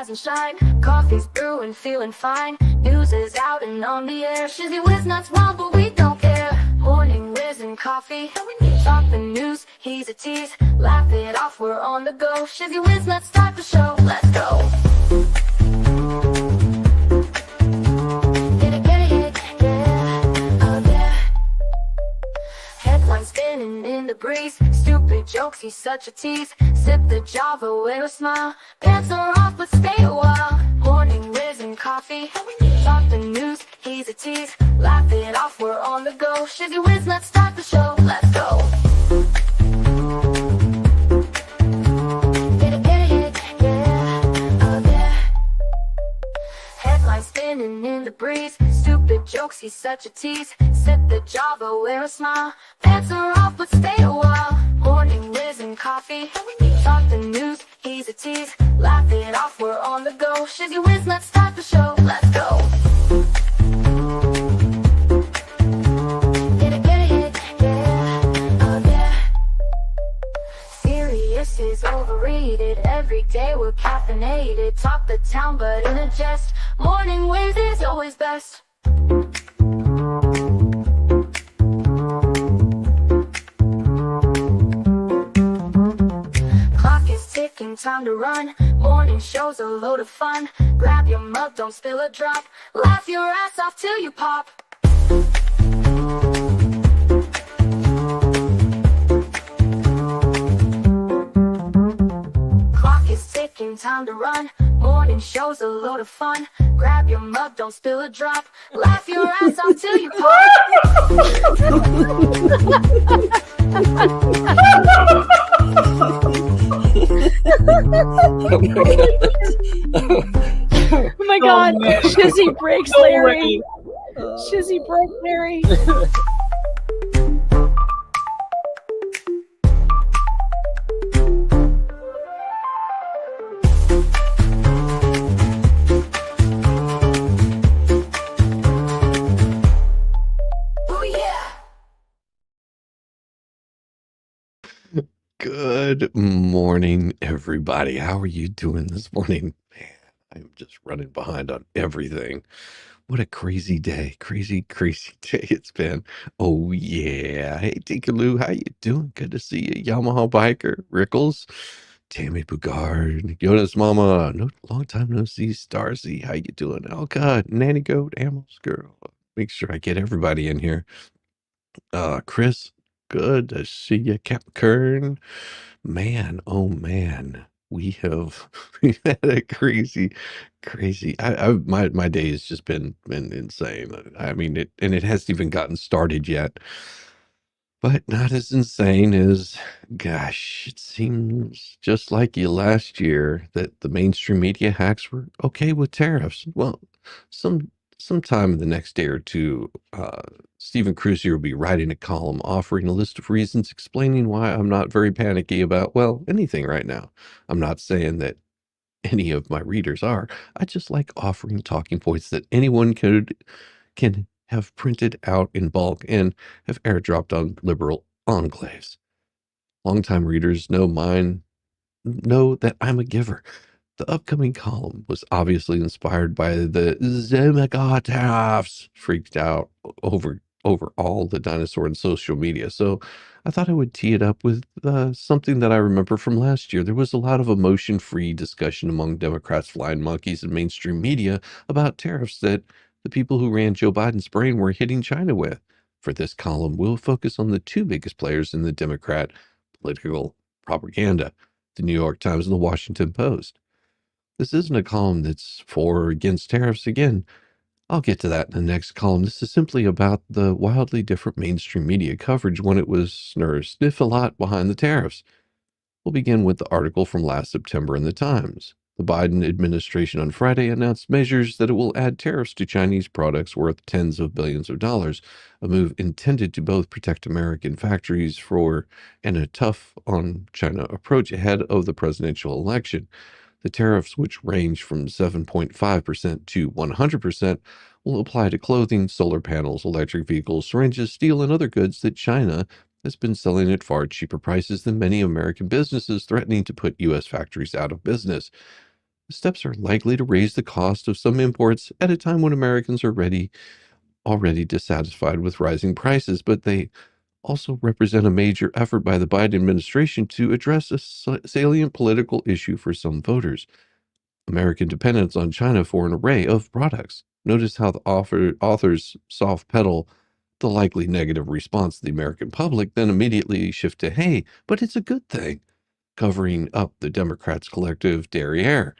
rise and shine. Coffee's brewing, feeling fine. News is out and on the air. Shizzy whiz nuts wild, but we don't care. Morning whiz and coffee. Talk the news, he's a tease. Laugh it off, we're on the go. Shizzy whiz nuts, start the show. Let's go. Spinning in the breeze, stupid jokes, he's such a tease. Sip the Java with a smile, pants are off but stay a while. Morning whiz and coffee, talk the news, he's a tease. Laugh it off, we're on the go. Shizzy whiz, let's start the show, let's go. Headlines spinning in the breeze, stupid jokes, he's such a tease. Sip the Java, wear a smile, pants are off but stay a while. Morning whiz and coffee, talk the news, he's a tease. Laugh it off, we're on the go. Shizzy whiz, let's start the show, let's go. Serious is overrated, every day we're caffeinated. Talk the town but in a jest, morning whiz is always best. Clock is ticking, time to run. Morning show's a load of fun. Grab your mug, don't spill a drop. Laugh your ass off till you pop. Clock is ticking, time to run. Morning show's a load of fun. Grab your mug, don't spill a drop. Laugh your ass off till you pop. Oh my god, Shizzy breaks Larry. Shizzy broke Larry. Good morning, everybody. How are you doing this morning? Man, I'm just running behind on everything. What a crazy day. Crazy day it's been. Oh, yeah. Hey, Tinkaloo, how you doing? Good to see you. Yamaha Biker, Rickles, Tammy Bugard, Jonas Mama. No, long time no see. Starsy, how you doing? Oh, God. Nanny Goat, Amos Girl. Make sure I get everybody in here. Chris, good to see you. Cap Kern. Man, oh man, we've had a crazy. My day has just been insane. I mean, it hasn't even gotten started yet, but not as insane as, gosh, it seems just like you last year that the mainstream media hacks were okay with tariffs. Well, sometime in the next day or two, Stephen Cruiser will be writing a column offering a list of reasons explaining why I'm not very panicky about, well, anything right now. I'm not saying that any of my readers are. I just like offering talking points that anyone can have printed out in bulk and have airdropped on liberal enclaves. Longtime readers know that I'm a giver. The upcoming column was obviously inspired by the Zemaga tariffs freaked out over all the dinosaur and social media. So I thought I would tee it up with something that I remember from last year. There was a lot of emotion-free discussion among Democrats, flying monkeys, and mainstream media about tariffs that the people who ran Joe Biden's brain were hitting China with. For this column, we'll focus on the two biggest players in the Democrat political propaganda, the New York Times and the Washington Post. This isn't a column that's for or against tariffs again. I'll get to that in the next column. This is simply about the wildly different mainstream media coverage when it was sniff a lot behind the tariffs. We'll begin with the article from last September in the Times. The Biden administration on Friday announced measures that it will add tariffs to Chinese products worth tens of billions of dollars, a move intended to both protect American factories and a tough on China approach ahead of the presidential election. The tariffs, which range from 7.5% to 100%, will apply to clothing, solar panels, electric vehicles, syringes, steel, and other goods that China has been selling at far cheaper prices than many American businesses, threatening to put U.S. factories out of business. The steps are likely to raise the cost of some imports at a time when Americans are already dissatisfied with rising prices, but they also represent a major effort by the Biden administration to address a salient political issue for some voters: American dependence on China for an array of products. Notice how the authors soft pedal the likely negative response to the American public, then immediately shift to, hey, but it's a good thing, covering up the Democrats' collective derriere.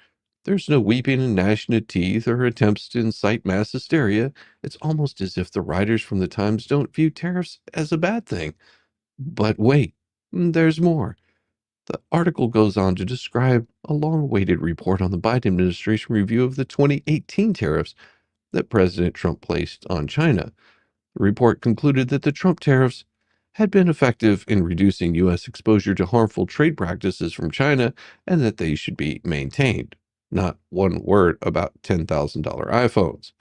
There's no weeping and gnashing of teeth or attempts to incite mass hysteria. It's almost as if the writers from the Times don't view tariffs as a bad thing. But wait, there's more. The article goes on to describe a long-awaited report on the Biden administration review of the 2018 tariffs that President Trump placed on China. The report concluded that the Trump tariffs had been effective in reducing U.S. exposure to harmful trade practices from China and that they should be maintained. Not one word about $10,000 iPhones.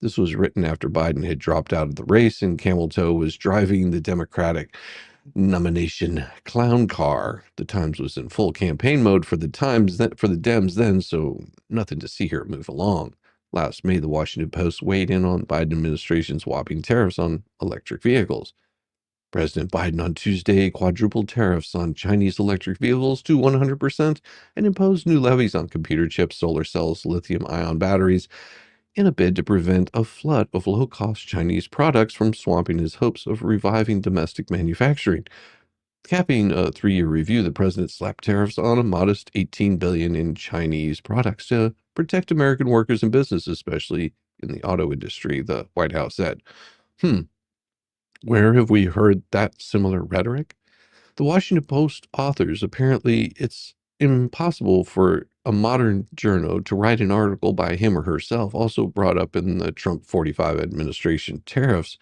This was written after Biden had dropped out of the race and Camel Toe was driving the Democratic nomination clown car. The Times was in full campaign mode for the Dems then, so nothing to see here move along. Last May, the Washington Post weighed in on the Biden administration's whopping tariffs on electric vehicles. President Biden on Tuesday quadrupled tariffs on Chinese electric vehicles to 100% and imposed new levies on computer chips, solar cells, lithium-ion batteries, in a bid to prevent a flood of low-cost Chinese products from swamping his hopes of reviving domestic manufacturing. Capping a 3-year review, the president slapped tariffs on a modest $18 billion in Chinese products to protect American workers and businesses, especially in the auto industry, the White House said. Where have we heard that similar rhetoric? The Washington Post authors, apparently it's impossible for a modern journo to write an article by him or herself, also brought up in the Trump 45 administration tariffs.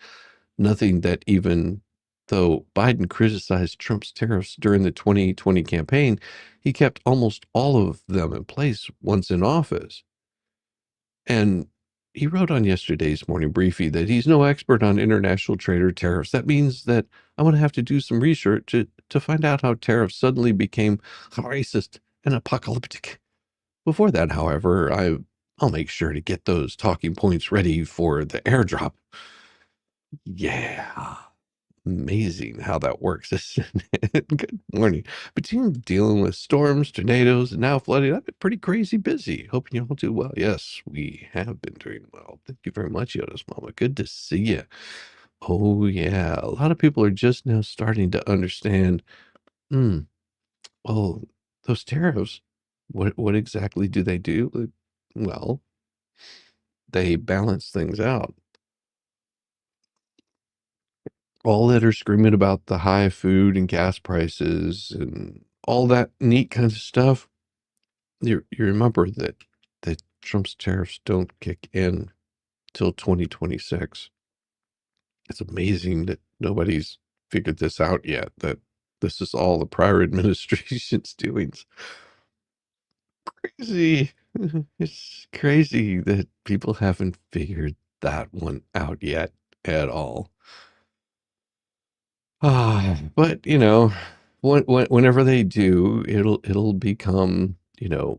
Nothing that, even though Biden criticized Trump's tariffs during the 2020 campaign, he kept almost all of them in place once in office. And he wrote on yesterday's morning briefing that he's no expert on international trade or tariffs. That means that I'm going to have to do some research to find out how tariffs suddenly became racist and apocalyptic. Before that, however, I'll make sure to get those talking points ready for the airdrop. Yeah. Amazing how that works, isn't it? Good morning. Between dealing with storms, tornadoes, and now flooding, I've been pretty crazy busy. Hoping you all do well. Yes, we have been doing well. Thank you very much, Yoda's Mama. Good to see you. Oh, yeah. A lot of people are just now starting to understand, well, those tariffs, what exactly do they do? Well, they balance things out. All that are screaming about the high food and gas prices and all that neat kind of stuff, you remember that Trump's tariffs don't kick in till 2026. It's amazing that nobody's figured this out yet, that this is all the prior administration's doings. Crazy. It's crazy that people haven't figured that one out yet at all. But whenever they do, it'll become,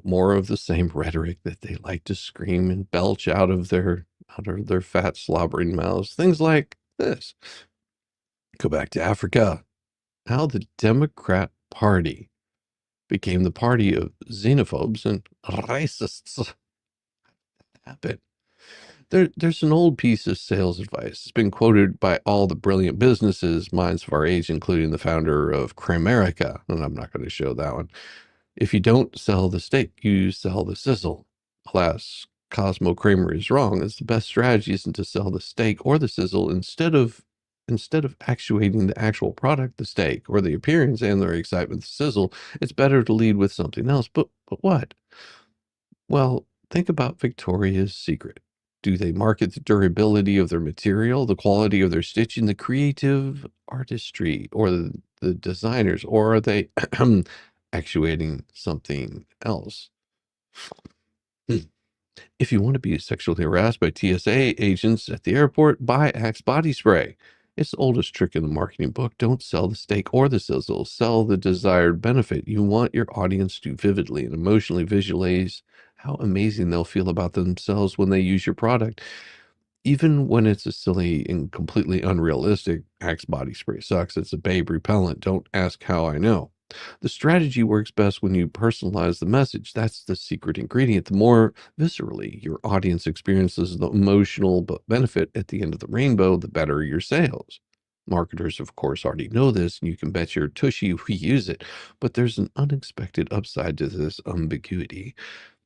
more of the same rhetoric that they like to scream and belch out of their fat slobbering mouths. Things like this. Go back to Africa. How the Democrat Party became the party of xenophobes and racists. Happened. There's an old piece of sales advice. It's been quoted by all the brilliant businesses, minds of our age, including the founder of Cramerica. And I'm not going to show that one. If you don't sell the steak, you sell the sizzle. Alas, Cosmo Kramer is wrong. It's the best strategy isn't to sell the steak or the sizzle. Instead of actuating the actual product, the steak, or the appearance and their excitement, the sizzle, it's better to lead with something else. But what? Well, think about Victoria's Secret. Do they market the durability of their material, the quality of their stitching, the creative artistry, or the designers, or are they actuating something else? If you want to be sexually harassed by TSA agents at the airport, buy Axe body spray. It's the oldest trick in the marketing book. Don't sell the steak or the sizzle. Sell the desired benefit. You want your audience to vividly and emotionally visualize how amazing they'll feel about themselves when they use your product. Even when it's a silly and completely unrealistic, Axe body spray sucks, it's a babe repellent, don't ask how I know. The strategy works best when you personalize the message. That's the secret ingredient. The more viscerally your audience experiences the emotional benefit at the end of the rainbow, the better your sales. Marketers, of course, already know this, and you can bet your tushy we use it. But there's an unexpected upside to this ambiguity.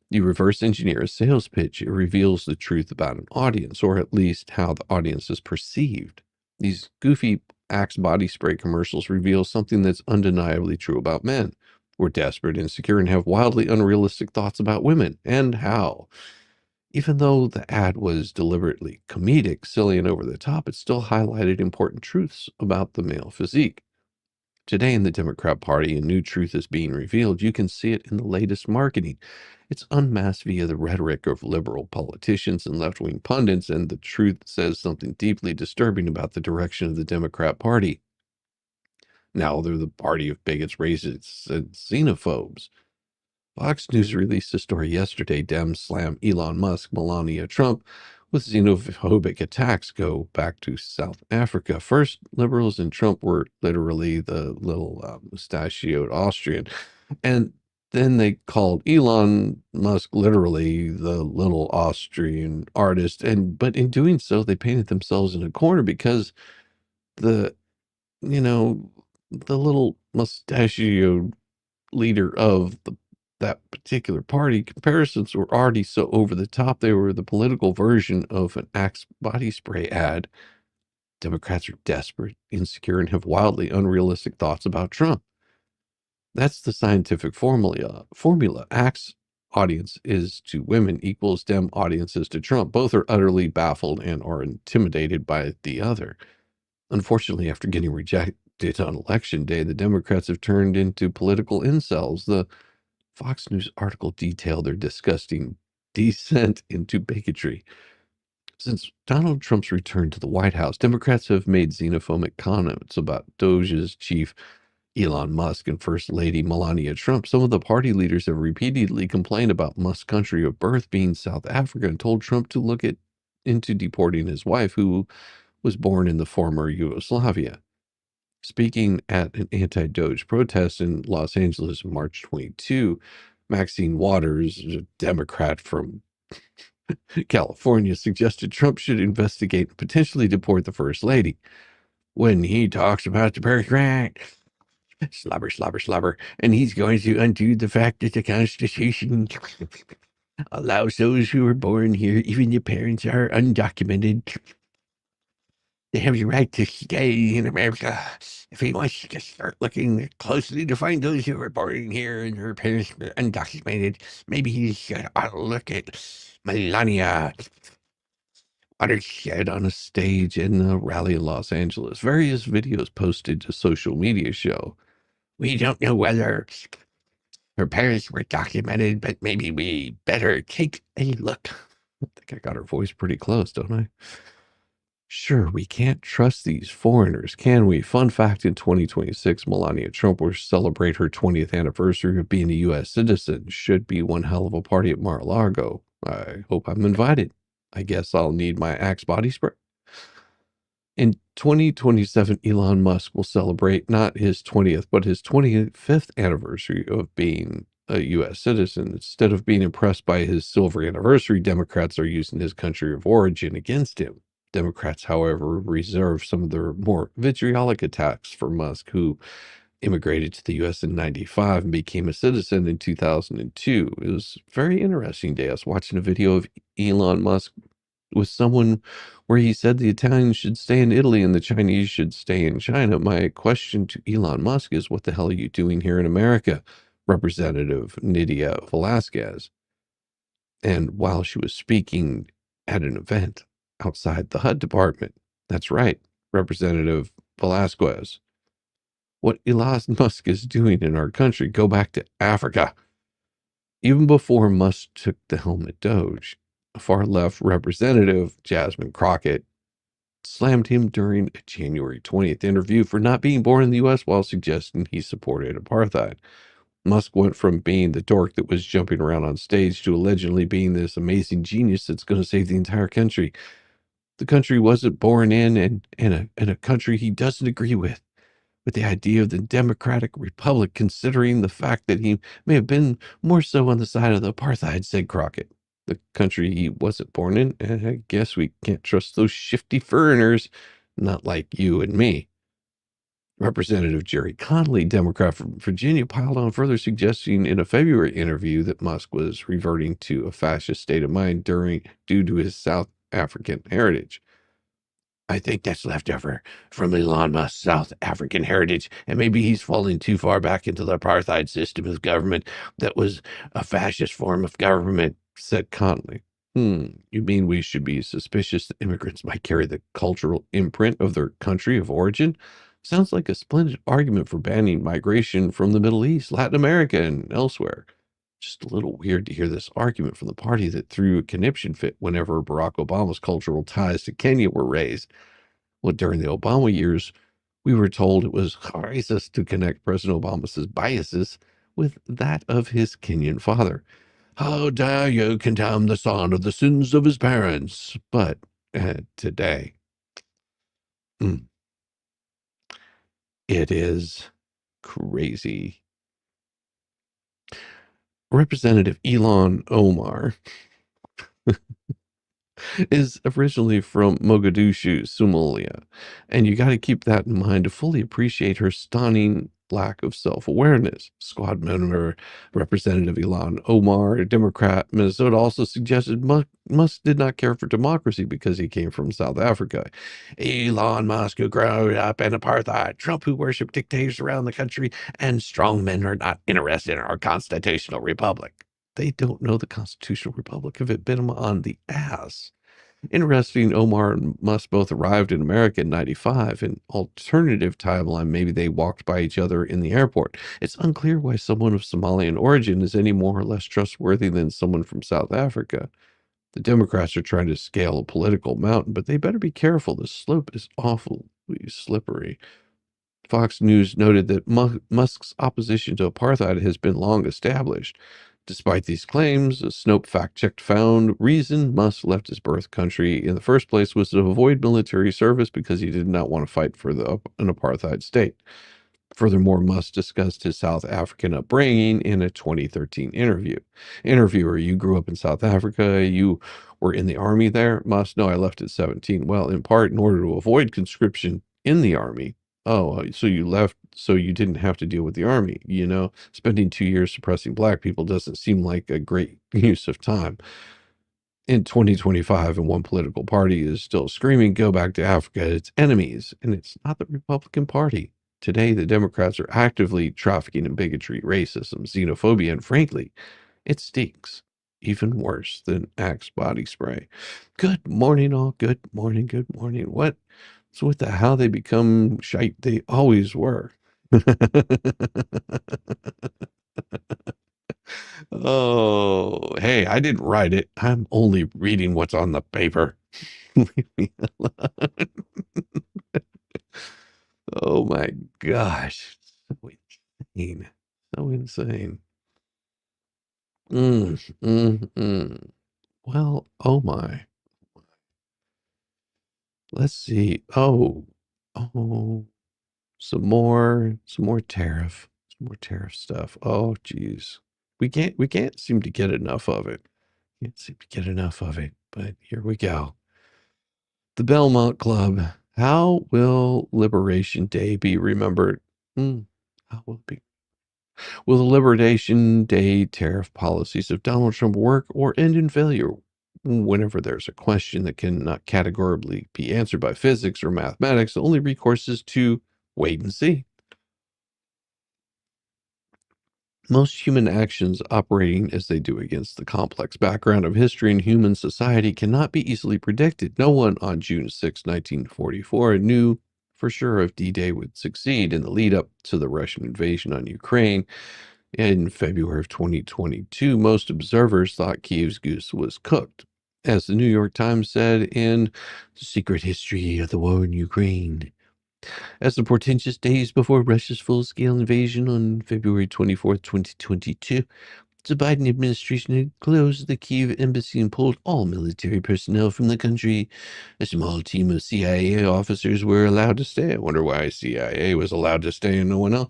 You reverse engineer a sales pitch, it reveals the truth about an audience, or at least how the audience is perceived. These goofy Axe body spray commercials reveal something that's undeniably true about men. We're desperate, insecure, and have wildly unrealistic thoughts about women. And how? Even though the ad was deliberately comedic, silly, and over the top, it still highlighted important truths about the male physique. Today in the Democrat Party, a new truth is being revealed. You can see it in the latest marketing. It's unmasked via the rhetoric of liberal politicians and left-wing pundits, and the truth says something deeply disturbing about the direction of the Democrat Party. Now they're the party of bigots, racists, and xenophobes. Fox News released a story yesterday. Dems slam Elon Musk, Melania Trump, with xenophobic attacks go back to South Africa. First, liberals and Trump were literally the little mustachioed Austrian. And then they called Elon Musk literally the little Austrian artist. But in doing so, they painted themselves in a corner because the, the little mustachioed leader of that particular party, comparisons were already so over the top. They were the political version of an Axe body spray ad. Democrats are desperate, insecure, and have wildly unrealistic thoughts about Trump. That's the scientific formula. Axe audience is to women equals Dem audiences to Trump. Both are utterly baffled and are intimidated by the other. Unfortunately, after getting rejected on election day, the Democrats have turned into political incels. The Fox News article detailed their disgusting descent into bigotry. Since Donald Trump's return to the White House, Democrats have made xenophobic comments about Doge's chief Elon Musk and First Lady Melania Trump. Some of the party leaders have repeatedly complained about Musk's country of birth being South Africa and told Trump to look into deporting his wife, who was born in the former Yugoslavia. Speaking at an anti-Doge protest in Los Angeles on March 22, Maxine Waters, a Democrat from California, suggested Trump should investigate and potentially deport the First Lady. When he talks about the birthright, slobber, slobber, slobber, and he's going to undo the fact that the Constitution allows those who are born here, even if parents are undocumented, they have the right to stay in America. If he wants to start looking closely to find those who were born here and their parents were undocumented, maybe he should look at Melania. Waters said on a stage in a rally in Los Angeles. Various videos posted to social media show, we don't know whether her parents were documented, but maybe we better take a look. I think I got her voice pretty close, don't I? Sure, we can't trust these foreigners, can we? Fun fact, in 2026, Melania Trump will celebrate her 20th anniversary of being a U.S. citizen. Should be one hell of a party at Mar-a-Lago. I hope I'm invited. I guess I'll need my Axe body spray. In 2027, Elon Musk will celebrate not his 20th, but his 25th anniversary of being a U.S. citizen. Instead of being impressed by his silver anniversary, Democrats are using his country of origin against him. Democrats, however, reserve some of their more vitriolic attacks for Musk, who immigrated to the U.S. in 95 and became a citizen in 2002. It was a very interesting day. I was watching a video of Elon Musk with someone where he said the Italians should stay in Italy and the Chinese should stay in China. My question to Elon Musk is, what the hell are you doing here in America, Representative Nydia Velasquez? And while she was speaking at an event outside the HUD department, that's right, Representative Velasquez, what Elon Musk is doing in our country, go back to Africa. Even before Musk took the helm at Doge, a far-left representative, Jasmine Crockett, slammed him during a January 20th interview for not being born in the U.S. while suggesting he supported apartheid. Musk went from being the dork that was jumping around on stage to allegedly being this amazing genius that's going to save the entire country. The country wasn't born in a country he doesn't agree with the idea of the Democratic Republic, considering the fact that he may have been more so on the side of the apartheid, said Crockett. The country he wasn't born in, I guess we can't trust those shifty foreigners, not like you and me. Representative Jerry Connolly, Democrat from Virginia, piled on further, suggesting in a February interview that Musk was reverting to a fascist state of mind due to his South African heritage. I think that's left over from Elon Musk's South African heritage, and maybe he's falling too far back into the apartheid system of government that was a fascist form of government, said Connolly. You mean we should be suspicious that immigrants might carry the cultural imprint of their country of origin? Sounds like a splendid argument for banning migration from the Middle East, Latin America, and elsewhere. Just a little weird to hear this argument from the party that threw a conniption fit whenever Barack Obama's cultural ties to Kenya were raised. Well, during the Obama years, we were told it was racist to connect President Obama's biases with that of his Kenyan father. How dare you condemn the son of the sins of his parents? But today, it is crazy. Representative Elon Omar is originally from Mogadishu, Somalia, and you got to keep that in mind to fully appreciate her stunning lack of self-awareness. Squad member Representative Elon Omar, a Democrat, Minnesota, also suggested Musk did not care for democracy because he came from South Africa. Elon Musk, who grew up in apartheid, Trump, who worshiped dictators around the country, and strong men are not interested in our constitutional republic. They don't know the constitutional republic if it bit them on the ass. Interesting, Omar and Musk both arrived in America in 95. An alternative timeline, maybe they walked by each other in the airport. It's unclear why someone of Somalian origin is any more or less trustworthy than someone from South Africa. The Democrats are trying to scale a political mountain, but they better be careful. The slope is awfully slippery. Fox News noted that Musk's opposition to apartheid has been long established. Despite these claims, a Snopes fact-check found reason Musk left his birth country in the first place was to avoid military service because he did not want to fight for an apartheid state. Furthermore, Musk discussed his South African upbringing in a 2013 interview. Interviewer, you grew up in South Africa, you were in the army there? Musk, no, I left at 17. Well, in part in order to avoid conscription in the army. Oh, so you left so you didn't have to deal with the army. Spending 2 years suppressing black people doesn't seem like a great use of time. In 2025, and one political party is still screaming, go back to Africa, it's enemies, and it's not the Republican Party. Today, the Democrats are actively trafficking in bigotry, racism, xenophobia, and frankly, it stinks. Even worse than Axe body spray. Good morning, all. Good morning. Good morning. So what the hell? They become shite they always were. Oh, hey, I didn't write it. I'm only reading what's on the paper. Leave me alone. Oh my gosh. So insane. So insane. Well, oh my. Let's see. Oh, some more tariff. Some more tariff stuff. Oh, geez. We can't seem to get enough of it. Can't seem to get enough of it. But here we go. The Belmont Club. How will Liberation Day be remembered? How will it be? Will the Liberation Day tariff policies of Donald Trump work or end in failure? Whenever there's a question that cannot categorically be answered by physics or mathematics, the only recourse is to wait and see. Most human actions operating as they do against the complex background of history and human society cannot be easily predicted. No one on June 6, 1944 knew for sure if D-Day would succeed in the lead up to the Russian invasion on Ukraine. In February of 2022, most observers thought Kiev's goose was cooked. As the New York Times said in The Secret History of the War in Ukraine, As the portentous days before Russia's full-scale invasion on February 24th, 2022, the Biden administration had closed the Kyiv embassy and pulled all military personnel from the country. A small team of CIA officers were allowed to stay. I wonder why CIA was allowed to stay and no one else.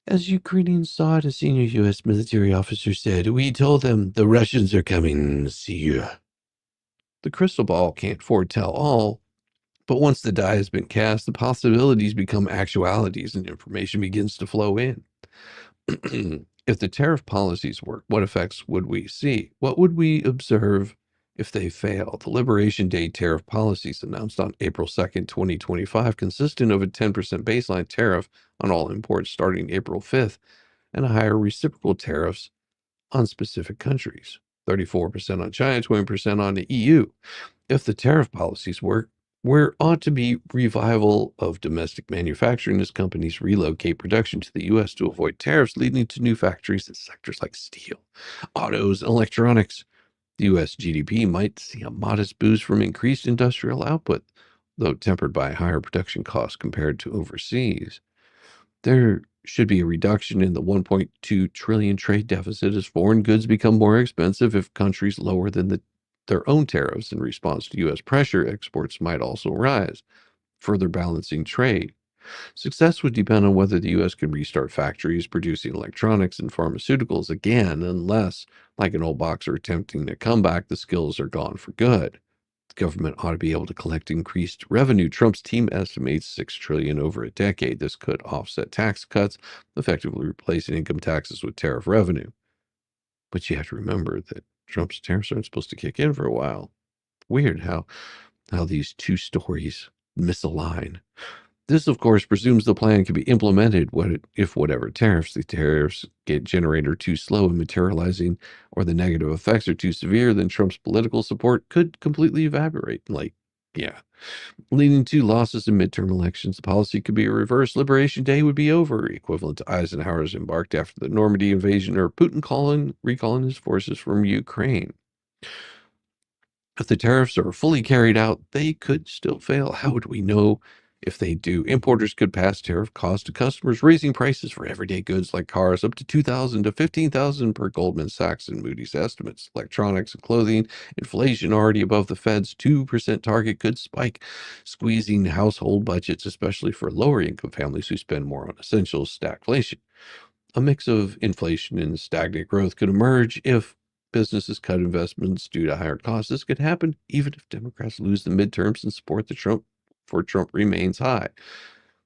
As Ukrainians saw it, a senior U.S. military officer said, "We told them the Russians are coming. See you." The crystal ball can't foretell all, but once the die has been cast, the possibilities become actualities and information begins to flow in. If the tariff policies work, what effects would we see? What would we observe if they fail? The Liberation Day tariff policies announced on April 2nd, 2025, consistent of a 10% baseline tariff on all imports starting April 5th and a higher reciprocal tariffs on specific countries, 34% on China, 20% on the EU. If the tariff policies work, there ought to be revival of domestic manufacturing as companies relocate production to the U.S. to avoid tariffs, leading to new factories in sectors like steel, autos, and electronics. The U.S. GDP might see a modest boost from increased industrial output, though tempered by higher production costs compared to overseas. There should be a reduction in the 1.2 trillion trade deficit as foreign goods become more expensive if countries lower their own tariffs in response to U.S. pressure. Exports might also rise, further balancing trade. Success would depend on whether the U.S. can restart factories producing electronics and pharmaceuticals again, unless, like an old boxer attempting a comeback, the skills are gone for good. The government ought to be able to collect increased revenue. Trump's team estimates $6 trillion over a decade. This could offset tax cuts, effectively replacing income taxes with tariff revenue. But you have to remember that Trump's tariffs aren't supposed to kick in for a while. Weird how these two stories misalign. This, of course, presumes the plan can be implemented if whatever the tariffs get generated are too slow in materializing or the negative effects are too severe, then Trump's political support could completely evaporate. Leading to losses in midterm elections. The policy could be a reverse. Liberation Day would be over, equivalent to Eisenhower's embarked after the Normandy invasion or Putin recalling his forces from Ukraine. If the tariffs are fully carried out, they could still fail. How would we know if they do? Importers could pass tariff costs to customers, raising prices for everyday goods like cars up to $2,000 to $15,000 per Goldman Sachs and Moody's estimates. Electronics and clothing, inflation already above the Fed's 2% target, could spike, squeezing household budgets, especially for lower income families who spend more on essentials. Stagflation. A mix of inflation and stagnant growth could emerge if businesses cut investments due to higher costs. This could happen even if Democrats lose the midterms and support for Trump remains high.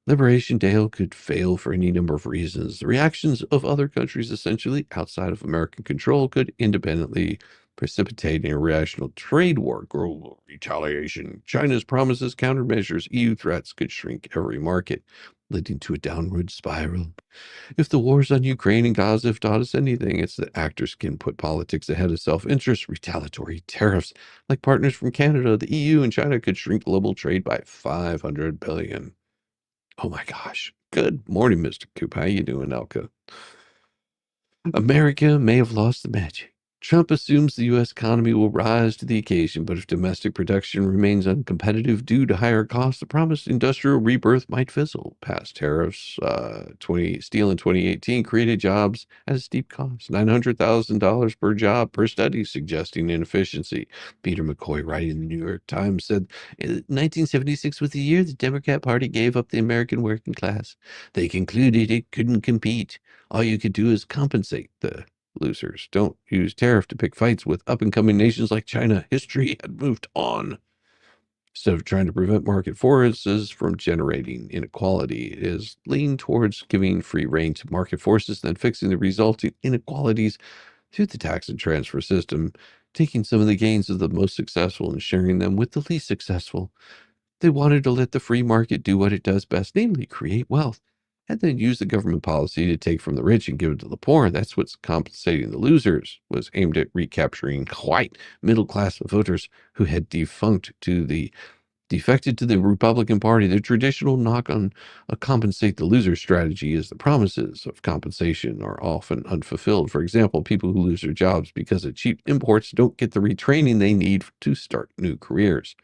Liberation Day could fail for any number of reasons. The reactions of other countries, essentially outside of American control, could independently precipitate an irrational trade war, global retaliation. China's promises, countermeasures, EU threats could shrink every market, leading to a downward spiral. If the wars on Ukraine and Gaza have taught us anything, it's that actors can put politics ahead of self-interest. Retaliatory tariffs, like partners from Canada, the EU, and China, could shrink global trade by $500 billion. Oh my gosh. Good morning, Mr. Coop. How you doing, Elka? America may have lost the magic. Trump assumes the U.S. economy will rise to the occasion, but if domestic production remains uncompetitive due to higher costs, the promised industrial rebirth might fizzle. Past tariffs, steel in 2018 created jobs at a steep cost, $900,000 per job per study, suggesting inefficiency. Peter McCoy, writing in the New York Times, said, 1976 was the year the Democrat Party gave up the American working class. They concluded it couldn't compete. All you could do is compensate the losers. Don't use tariff to pick fights with up-and-coming nations like China. History had moved on. Instead of trying to prevent market forces from generating inequality, it is leaned towards giving free rein to market forces, then fixing the resulting inequalities through the tax and transfer system, taking some of the gains of the most successful and sharing them with the least successful. They wanted to let the free market do what it does best, namely create wealth, and then use the government policy to take from the rich and give it to the poor. That's what's compensating the losers, was aimed at recapturing white middle-class voters who had defected to the Republican Party. The traditional knock on a compensate the loser strategy is the promises of compensation are often unfulfilled. For example, people who lose their jobs because of cheap imports don't get the retraining they need to start new careers.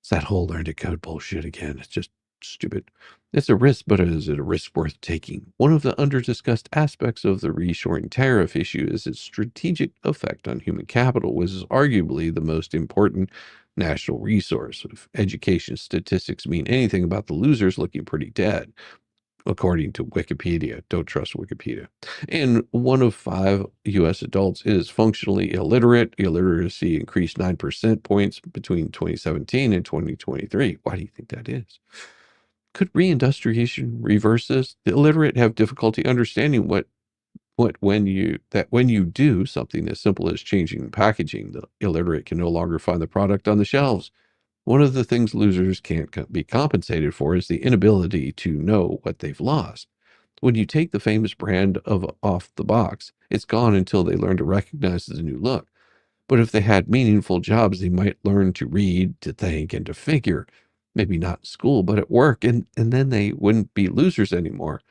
It's that whole learn to code bullshit again. It's just stupid. It's a risk, but is it a risk worth taking? One of the under-discussed aspects of the reshoring tariff issue is its strategic effect on human capital, which is arguably the most important national resource. If education statistics mean anything about the losers, looking pretty dead, according to Wikipedia. Don't trust Wikipedia. And 1 of 5 U.S. adults is functionally illiterate. Illiteracy increased 9% points between 2017 and 2023. Why do you think that is? Could reindustrialization reverse this? The illiterate have difficulty understanding when you do something as simple as changing the packaging, the illiterate can no longer find the product on the shelves. One of the things losers can't be compensated for is the inability to know what they've lost. When you take the famous brand off the box, it's gone until they learn to recognize the new look. But if they had meaningful jobs, they might learn to read, to think, and to figure. Maybe not in school, but at work, and then they wouldn't be losers anymore.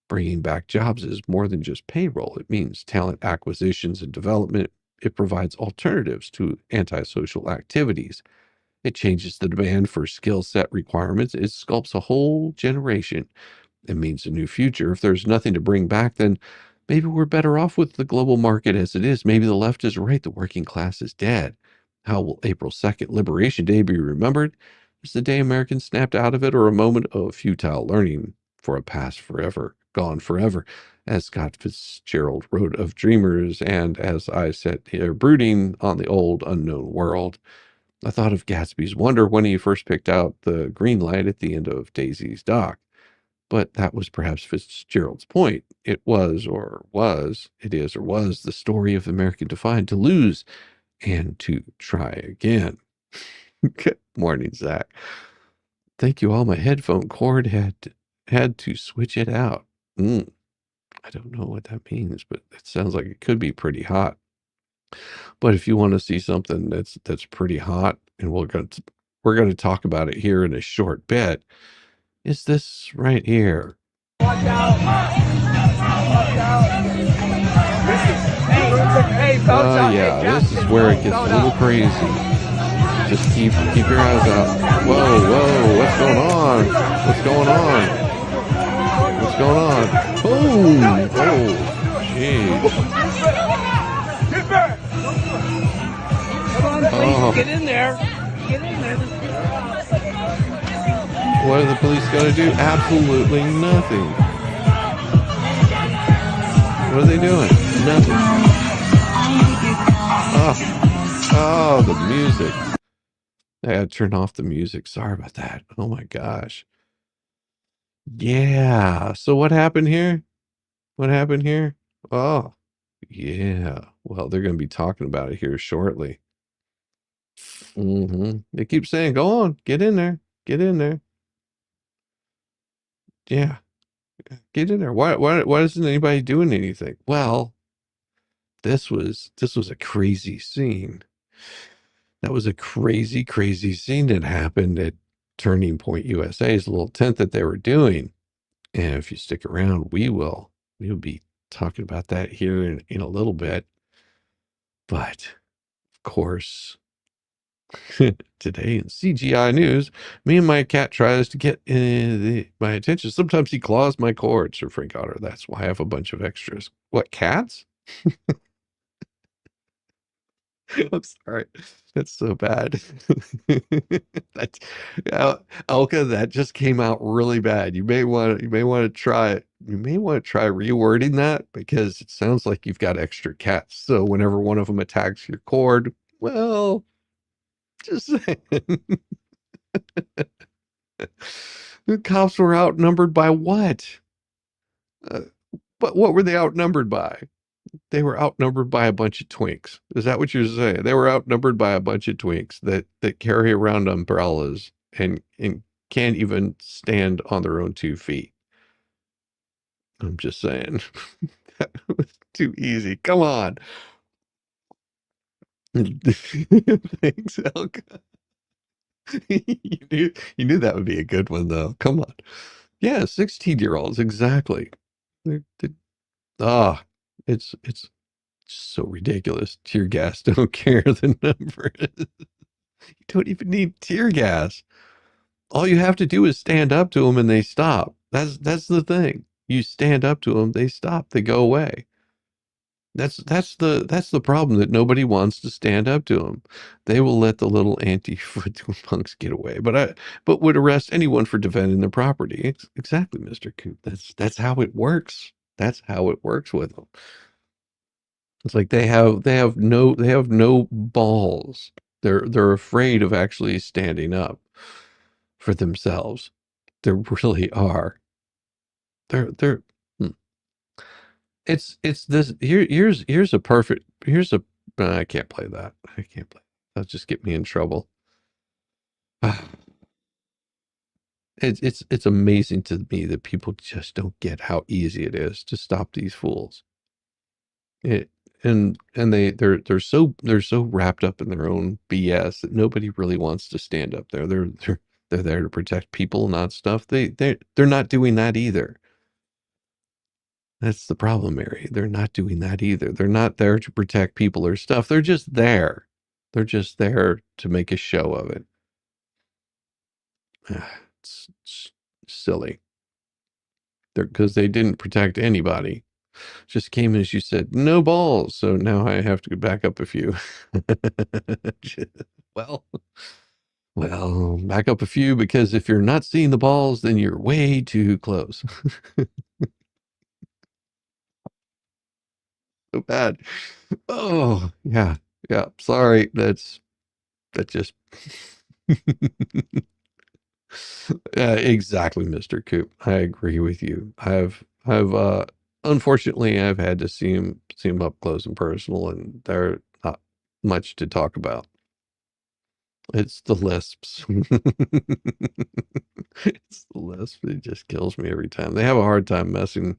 Bringing back jobs is more than just payroll. It means talent acquisitions and development. It provides alternatives to antisocial activities. It changes the demand for skill set requirements. It sculpts a whole generation. It means a new future. If there's nothing to bring back, then maybe we're better off with the global market as it is. Maybe the left is right. The working class is dead. How will April 2nd, Liberation Day, be remembered? Is the day Americans snapped out of it, or a moment of futile learning for a past forever, gone forever? As Scott Fitzgerald wrote of dreamers, and as I sat here brooding on the old unknown world, I thought of Gatsby's wonder when he first picked out the green light at the end of Daisy's dock. But that was perhaps Fitzgerald's point. It is or was the story of American defiant to lose and to try again. Good morning, Zach. Thank you all. My headphone cord had to switch it out. I don't know what that means, but it sounds like it could be pretty hot. But if you want to see something that's pretty hot, and we're going to talk about it here in a short bit, is this right here. Watch out. Watch out. Yeah, this is where it gets a little crazy. Just keep your eyes out. Whoa, what's going on? What's going on? What's going on? Oh, jeez. Come on, please, get in there. Get in there. What are the police going to do? Absolutely nothing. What are they doing? Nothing. Oh, the music. I had to turn off the music. Sorry about that. Oh my gosh. Yeah. So what happened here? What happened here? Oh, yeah. Well, they're going to be talking about it here shortly. They keep saying, go on, get in there. Get in there. Yeah. Get in there. Why isn't anybody doing anything? Well, this was a crazy scene. That was a crazy, crazy scene that happened at Turning Point USA's little tent that they were doing. And if you stick around, we'll be talking about that here in a little bit. But of course, today in CGI News, me and my cat tries to get my attention. Sometimes he claws my cord, Sir Frank Otter. That's why I have a bunch of extras. What, cats? I'm sorry. That's so bad. That's Elka, that just came out really bad. You may want to try it. You may want to try rewording that, because it sounds like you've got extra cats. So whenever one of them attacks your cord, well, just saying. The cops were outnumbered by what? But what were they outnumbered by? They were outnumbered by a bunch of twinks. Is that what you're saying? They were outnumbered by a bunch of twinks that carry around umbrellas and can't even stand on their own 2 feet. I'm just saying. That was too easy. Come on. Thanks, Elka. You knew that would be a good one, though. Come on. Yeah, 16-year-olds, exactly. It's so ridiculous. Tear gas, don't care the number. You don't even need tear gas. All you have to do is stand up to them and they stop. That's the thing. You stand up to them, they stop, they go away. That's the problem, that nobody wants to stand up to them. They will let the little anti-punks get away, but would arrest anyone for defending their property. Exactly, Mr. Coop. That's how it works. That's how it works with them. It's like they have no balls. They're afraid of actually standing up for themselves. They really are. They're hmm. It's this here's a I can't play that. I can't play. That'll just get me in trouble. It's amazing to me that people just don't get how easy it is to stop these fools. It, and they're so wrapped up in their own BS that nobody really wants to stand up there. They're there to protect people, not stuff. They're not doing that either. That's the problem, Mary. They're not doing that either. They're not there to protect people or stuff. They're just there. They're just there to make a show of it. It's silly. Because they didn't protect anybody. Just came as you said, no balls. So now I have to go back up a few. well, well, back up a few, because if you're not seeing the balls, then you're way too close. So bad. Oh, yeah. Yeah. Sorry. That just. Exactly, Mr. Coop. I agree with you. Unfortunately, I've had to see him up close and personal, and they're not much to talk about. It's the lisps. It's the lisp. It just kills me every time. They have a hard time messing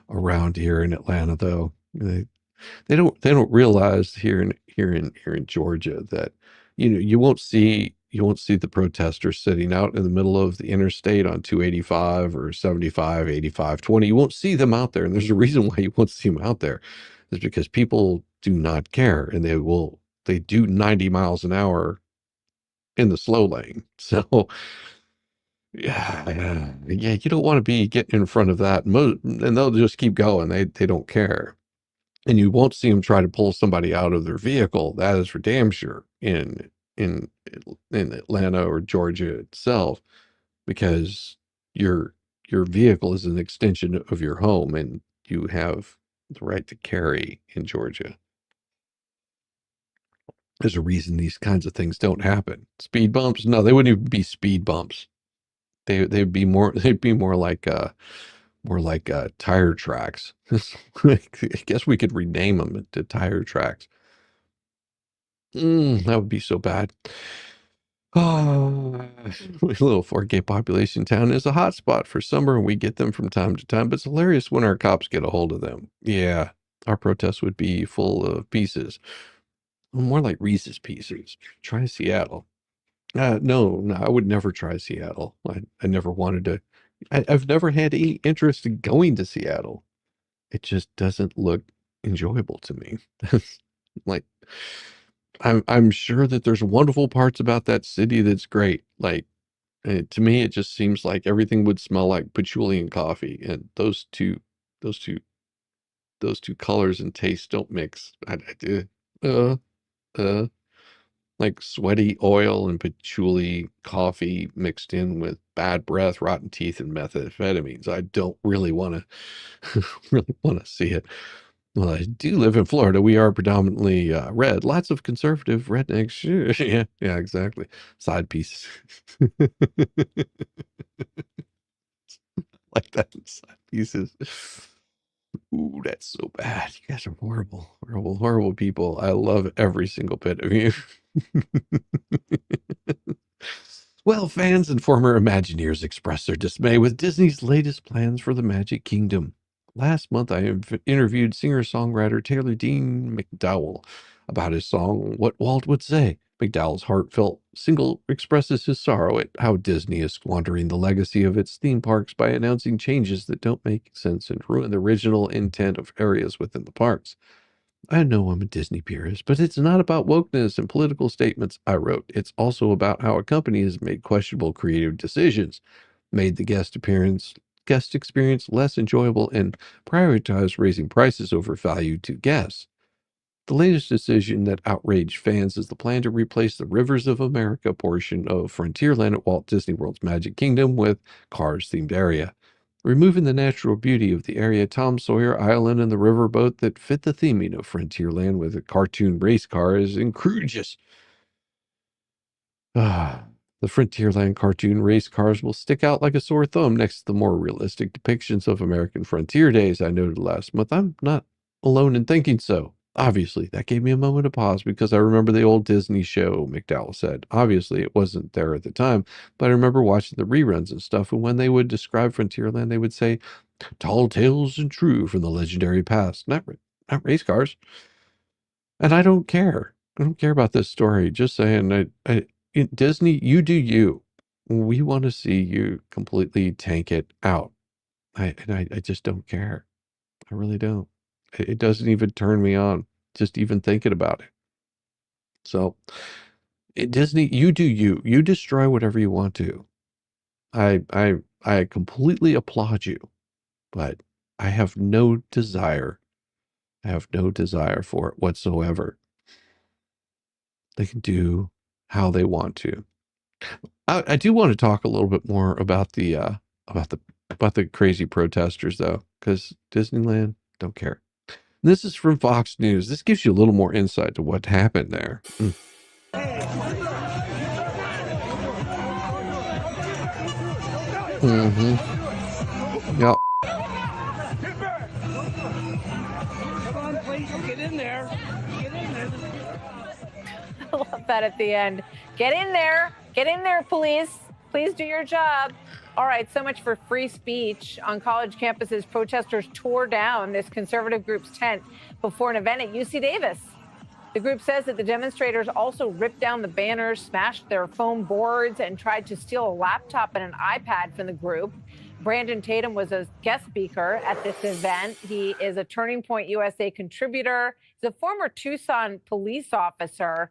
around here in Atlanta, though. They don't realize here in Georgia that you won't see the protesters sitting out in the middle of the interstate on 285 or 75, 85, 20. You won't see them out there, and there's a reason why you won't see them out there. Is because people do not care, and they do 90 miles an hour in the slow lane. So yeah, you don't want to be getting in front of that. And they'll just keep going. They don't care. And you won't see them try to pull somebody out of their vehicle. That is for damn sure in Atlanta or Georgia itself, because your vehicle is an extension of your home, and you have the right to carry in Georgia. There's a reason these kinds of things don't happen. Speed bumps? No, they wouldn't even be speed bumps. They'd be more like tire tracks. I guess we could rename them to tire tracks. That would be so bad. Oh, little 4K population town is a hot spot for summer, and we get them from time to time, but it's hilarious when our cops get a hold of them. Yeah, our protests would be full of pieces. More like Reese's Pieces. Try Seattle. No, I would never try Seattle. I never wanted to. I've never had any interest in going to Seattle. It just doesn't look enjoyable to me. Like, I'm sure that there's wonderful parts about that city that's great. Like, to me, it just seems like everything would smell like patchouli and coffee, and those two, those two colors and tastes don't mix. Uh, uh, like sweaty oil and patchouli coffee mixed in with bad breath, rotten teeth, and methamphetamines. I don't really want to really want to see it. Well, I do live in Florida. We are predominantly red. Lots of conservative rednecks. Yeah, exactly. Side pieces. Like that. Side pieces. Ooh, that's so bad. You guys are horrible, horrible, horrible people. I love every single bit of you. Well, fans and former Imagineers expressed their dismay with Disney's latest plans for the Magic Kingdom. Last month, I interviewed singer-songwriter Taylor Dean McDowell about his song, What Walt Would Say. McDowell's heartfelt single expresses his sorrow at how Disney is squandering the legacy of its theme parks by announcing changes that don't make sense and ruin the original intent of areas within the parks. I know I'm a Disney purist, but it's not about wokeness and political statements, I wrote. It's also about how a company has made questionable creative decisions, made the guest experience less enjoyable, and prioritized raising prices over value to guests. The latest decision that outraged fans is the plan to replace the Rivers of America portion of Frontierland at Walt Disney World's Magic Kingdom with Cars-themed area, removing the natural beauty of the area, Tom Sawyer Island, and the riverboat that fit the theming of Frontierland with a cartoon race car is egregious. The Frontierland cartoon race cars will stick out like a sore thumb next to the more realistic depictions of American frontier days I noted last month. I'm not alone in thinking so. Obviously, that gave me a moment of pause because I remember the old Disney show, McDowell said. Obviously, it wasn't there at the time, but I remember watching the reruns and stuff, and when they would describe Frontierland, they would say, tall tales and true from the legendary past, not race cars. And I don't care. I don't care about this story. Just saying, Disney, you do you. We want to see you completely tank it out. I just don't care. I really don't. It doesn't even turn me on, just even thinking about it. So, Disney, you do you. You destroy whatever you want to. I completely applaud you, but I have no desire. I have no desire for it whatsoever. They can do how they want to. I do want to talk a little bit more about the crazy protesters though, because Disneyland don't care. This is from Fox News. This gives you a little more insight to what happened there. Yep. Come on, please, get in there. Get in there. I love that at the end. Get in there. Get in there, police. Please do your job. All right, so much for free speech. On college campuses, protesters tore down this conservative group's tent before an event at UC Davis. The group says that the demonstrators also ripped down the banners, smashed their foam boards, and tried to steal a laptop and an iPad from the group. Brandon Tatum was a guest speaker at this event. He is a Turning Point USA contributor. He's a former Tucson police officer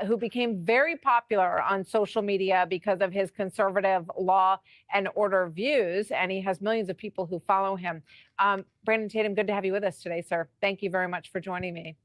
who became very popular on social media because of his conservative law and order views, and he has millions of people who follow him. Brandon Tatum, good to have you with us today, sir. Thank you very much for joining me.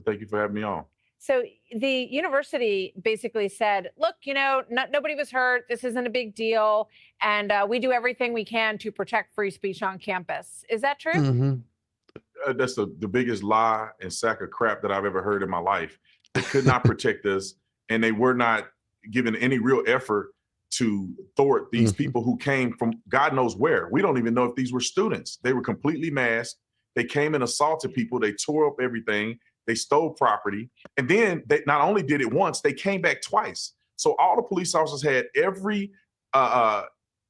Thank you for having me on. So the university basically said, look, you know, nobody was hurt. This isn't a big deal. And we do everything we can to protect free speech on campus. Is that true? Mm-hmm. That's the biggest lie and sack of crap that I've ever heard in my life. They could not protect us, and they were not given any real effort to thwart these people who came from God knows where. We don't even know if these were students. They were completely masked. They came and assaulted people. They tore up everything. They stole property. And then they not only did it once, they came back twice. So all the police officers had every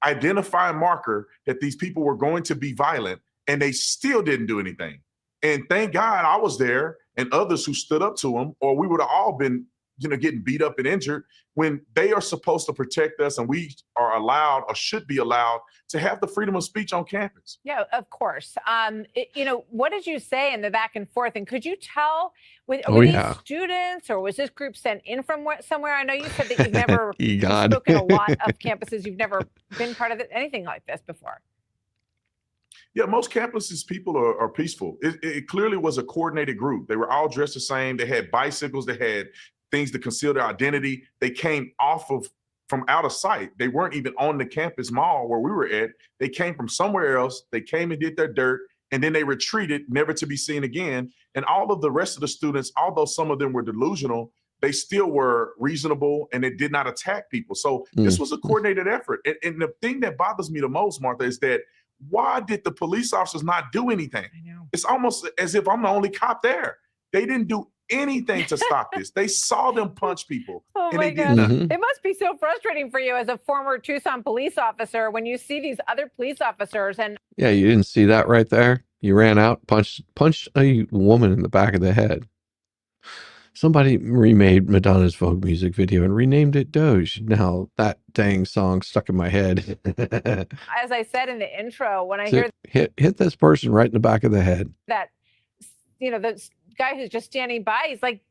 identifying marker that these people were going to be violent, and they still didn't do anything. And thank God I was there and others who stood up to them, or we would have all been, getting beat up and injured, when they are supposed to protect us, and we are allowed or should be allowed to have the freedom of speech on campus. Yeah, of course. What did you say in the back and forth? And could you tell, were these students, or was this group sent in from somewhere? I know you said that you've never spoken a lot of campuses. You've never been part of anything like this before. Yeah, most campuses, people are peaceful. It clearly was a coordinated group. They were all dressed the same. They had bicycles. They had things to conceal their identity. They came from out of sight. They weren't even on the campus mall where we were at. They came from somewhere else. They came and did their dirt, and then they retreated, never to be seen again. And all of the rest of the students, although some of them were delusional, they still were reasonable, and they did not attack people. So this was a coordinated effort. And the thing that bothers me the most, Martha, is that why did the police officers not do anything? I know. It's almost as if I'm the only cop there. They didn't do anything to stop this. They saw them punch people. Oh and my they did God. nothing. It must be so frustrating for you as a former Tucson police officer when you see these other police officers and... Yeah, you didn't see that right there? You ran out, punched a woman in the back of the head. Somebody remade Madonna's Vogue music video and renamed it Doge. Now that dang song stuck in my head. As I said in the intro, when I So hear hit this person right in the back of the head. that the guy who's just standing by, he's like,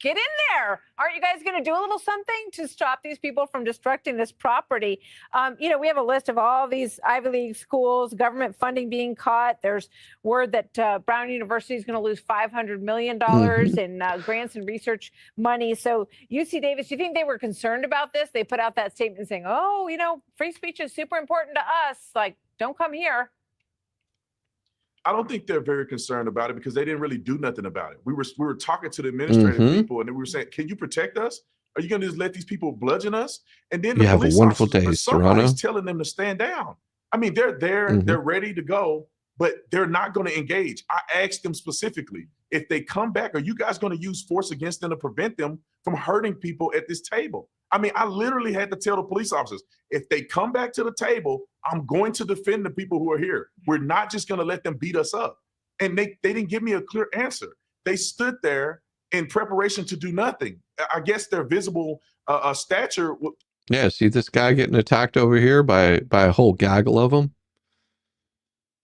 get in there. Aren't you guys going to do a little something to stop these people from destructing this property? We have a list of all these Ivy League schools, government funding being cut. There's word that Brown University is going to lose $500 million in grants and research money. So UC Davis, do you think they were concerned about this? They put out that statement saying, free speech is super important to us. Like, don't come here. I don't think they're very concerned about it because they didn't really do nothing about it. We were talking to the administrative people, and we were saying, "Can you protect us? Are you going to just let these people bludgeon us?" And then the police officers, somebody's telling them to stand down. I mean, they're there, they're ready to go, but they're not going to engage. I asked them specifically, if they come back, are you guys going to use force against them to prevent them from hurting people at this table? I mean, I literally had to tell the police officers, if they come back to the table, I'm going to defend the people who are here. We're not just going to let them beat us up. And they didn't give me a clear answer. They stood there in preparation to do nothing. I guess their visible stature. Yeah, see this guy getting attacked over here by a whole gaggle of them?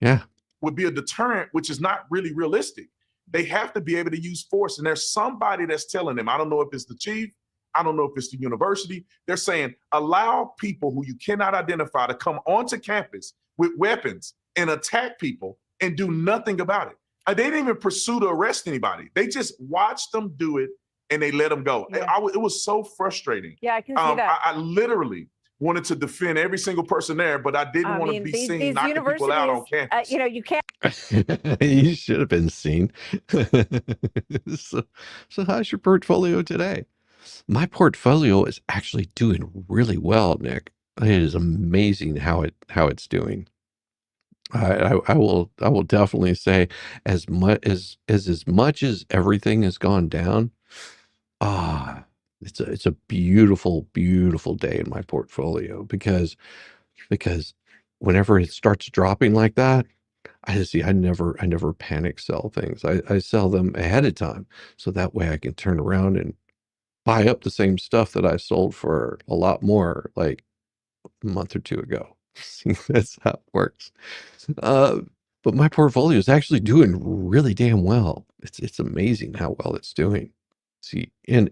Yeah. Would be a deterrent, which is not really realistic. They have to be able to use force. And there's somebody that's telling them, I don't know if it's the chief, I don't know if it's the university. They're saying, allow people who you cannot identify to come onto campus with weapons and attack people and do nothing about it. They didn't even pursue to arrest anybody. They just watched them do it and they let them go. Yeah. It was so frustrating. Yeah, I can see that. I literally wanted to defend every single person there, but I didn't want to be seen knocking people out on campus. You can't. You should have been seen. So how's your portfolio today? My portfolio is actually doing really well, Nick. It is amazing how it's doing. I will definitely say as much as everything has gone down, it's a beautiful, beautiful day in my portfolio because whenever it starts dropping like that, I never panic sell things. I sell them ahead of time so that way I can turn around and buy up the same stuff that I sold for a lot more like a month or two ago. That's how it works. But my portfolio is actually doing really damn well. It's amazing how well it's doing. See, and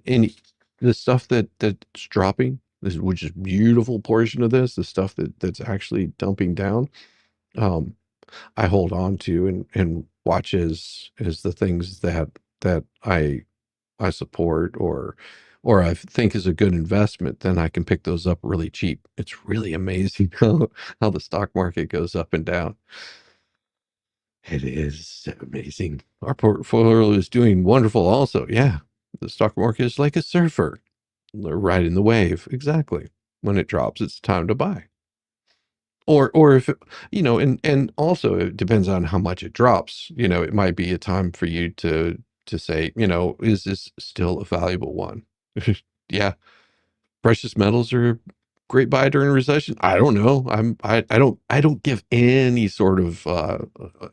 the stuff that's dropping, which is a beautiful portion of this, the stuff that's actually dumping down, I hold on to and watch as the things that I support or I think is a good investment, then I can pick those up really cheap. It's really amazing how the stock market goes up and down. It is amazing. Our portfolio is doing wonderful also. Yeah, the stock market is like a surfer. They're riding the wave. Exactly. When it drops, it's time to buy. Or if, and also it depends on how much it drops. It might be a time for you to say, is this still a valuable one? Yeah. Precious metals are a great buy during a recession. I don't know. I don't give any sort of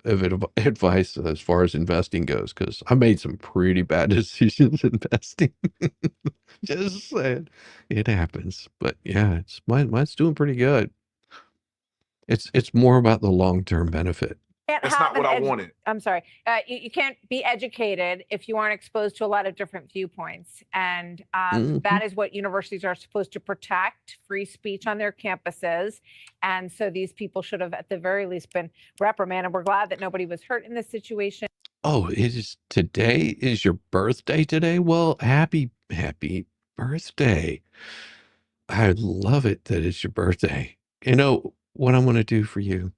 advice as far as investing goes, because I made some pretty bad decisions investing. Just saying, it happens. But yeah, mine's doing pretty good. It's more about the long-term benefit. That's not what I wanted. I'm sorry. You can't be educated if you aren't exposed to a lot of different viewpoints. And that is what universities are supposed to protect, free speech on their campuses. And so these people should have, at the very least, been reprimanded. We're glad that nobody was hurt in this situation. Oh, today is your birthday today? Well, happy birthday. I love it that it's your birthday. You know what I'm going to do for you?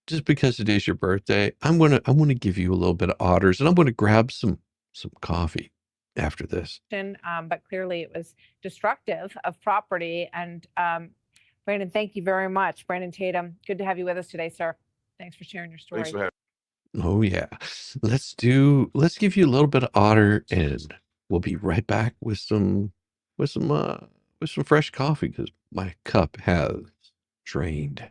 Just because it is your birthday, I'm gonna give you a little bit of otters, and I'm gonna grab some coffee after this. But clearly, it was destructive of property. And Brandon, thank you very much, Brandon Tatum. Good to have you with us today, sir. Thanks for sharing your story. Thanks for having me. Oh yeah, let's give you a little bit of otter, and we'll be right back with some fresh coffee because my cup has drained.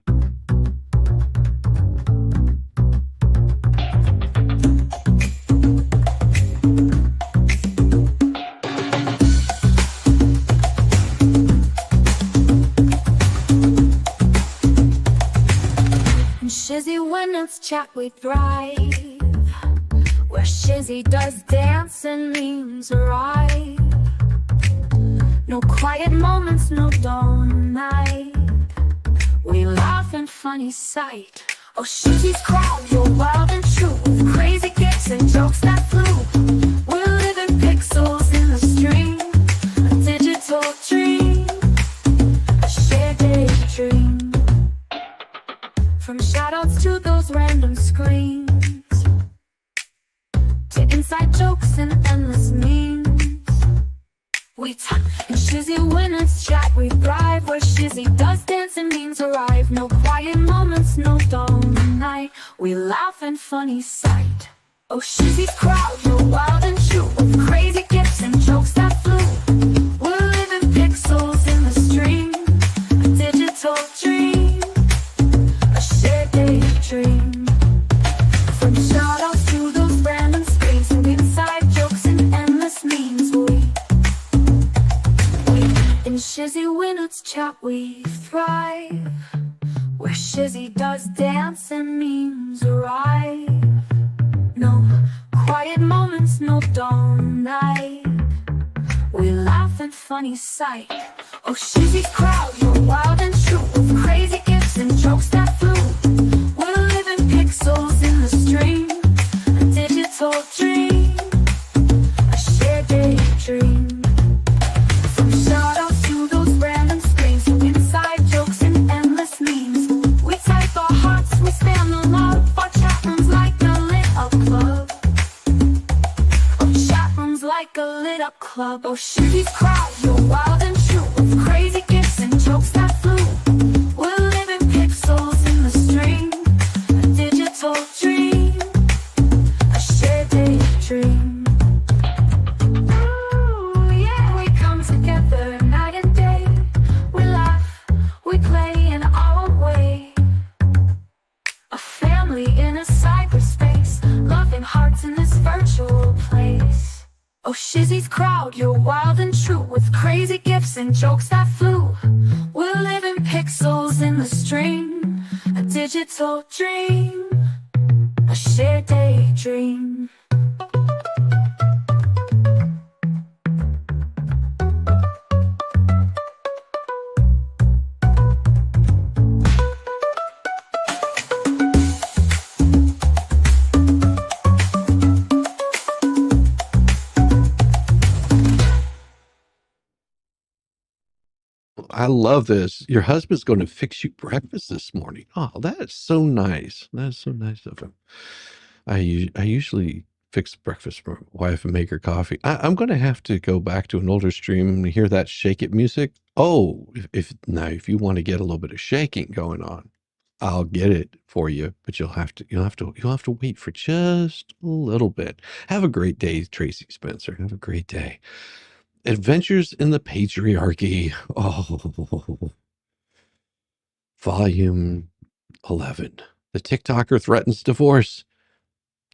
Shizzy, when it's chat we thrive. where Shizzy does dance and memes arrive. No quiet moments, no dawn night. We laugh and funny sight. Oh, Shizzy's crowd, you're wild and true, with crazy gifts and jokes that flew. We're living pixels in the stream, a digital dream, a shared daydream. From shoutouts to those random screams, to inside jokes and endless memes. We talk in Shizzy winners chat, we thrive, where Shizzy does dance and memes arrive. No quiet moments, no dawn night. We laugh and funny sight. Oh, Shizzy's crowd, you're wild and true, with crazy gifts and jokes that flew. We're living pixels in the stream, a digital dream, a shared daydream. From shoutouts to those random screens, and inside jokes and endless memes. In Shizzy winners chat we thrive, where Shizzy does dance and memes arrive. No quiet moments, no dawn night. We laugh and funny sight. Oh, Shizzy's crowd, you're wild and true, with crazy gifts and jokes that flew. We're living pixels in the stream, a digital dream, a shared daydream. From shoutouts to those random screens, to inside jokes and endless memes. We type our hearts, we stand the love. Our chat rooms like a lit up club. Our chat rooms like a lit up club. Oh, Shizzy's crowd, you're wild and true, with crazy gifts and jokes that flew. We're living pixels in the stream, a digital dream, a shared daydream. We play in our way, a family in a cyberspace, loving hearts in this virtual place. Oh, Shizzy's crowd, you're wild and true, with crazy gifts and jokes that flew. We're living pixels in the stream, a digital dream, a shared daydream. I love this. Your husband's going to fix you breakfast this morning. Oh, that is so nice. That is so nice of him. I usually fix breakfast for my wife and make her coffee. I'm going to have to go back to an older stream and hear that shake it music. Oh, if you want to get a little bit of shaking going on, I'll get it for you, but you'll have to wait for just a little bit. Have a great day, Tracy Spencer. Have a great day. Adventures in the Patriarchy. Oh, volume 11. The TikToker threatens divorce.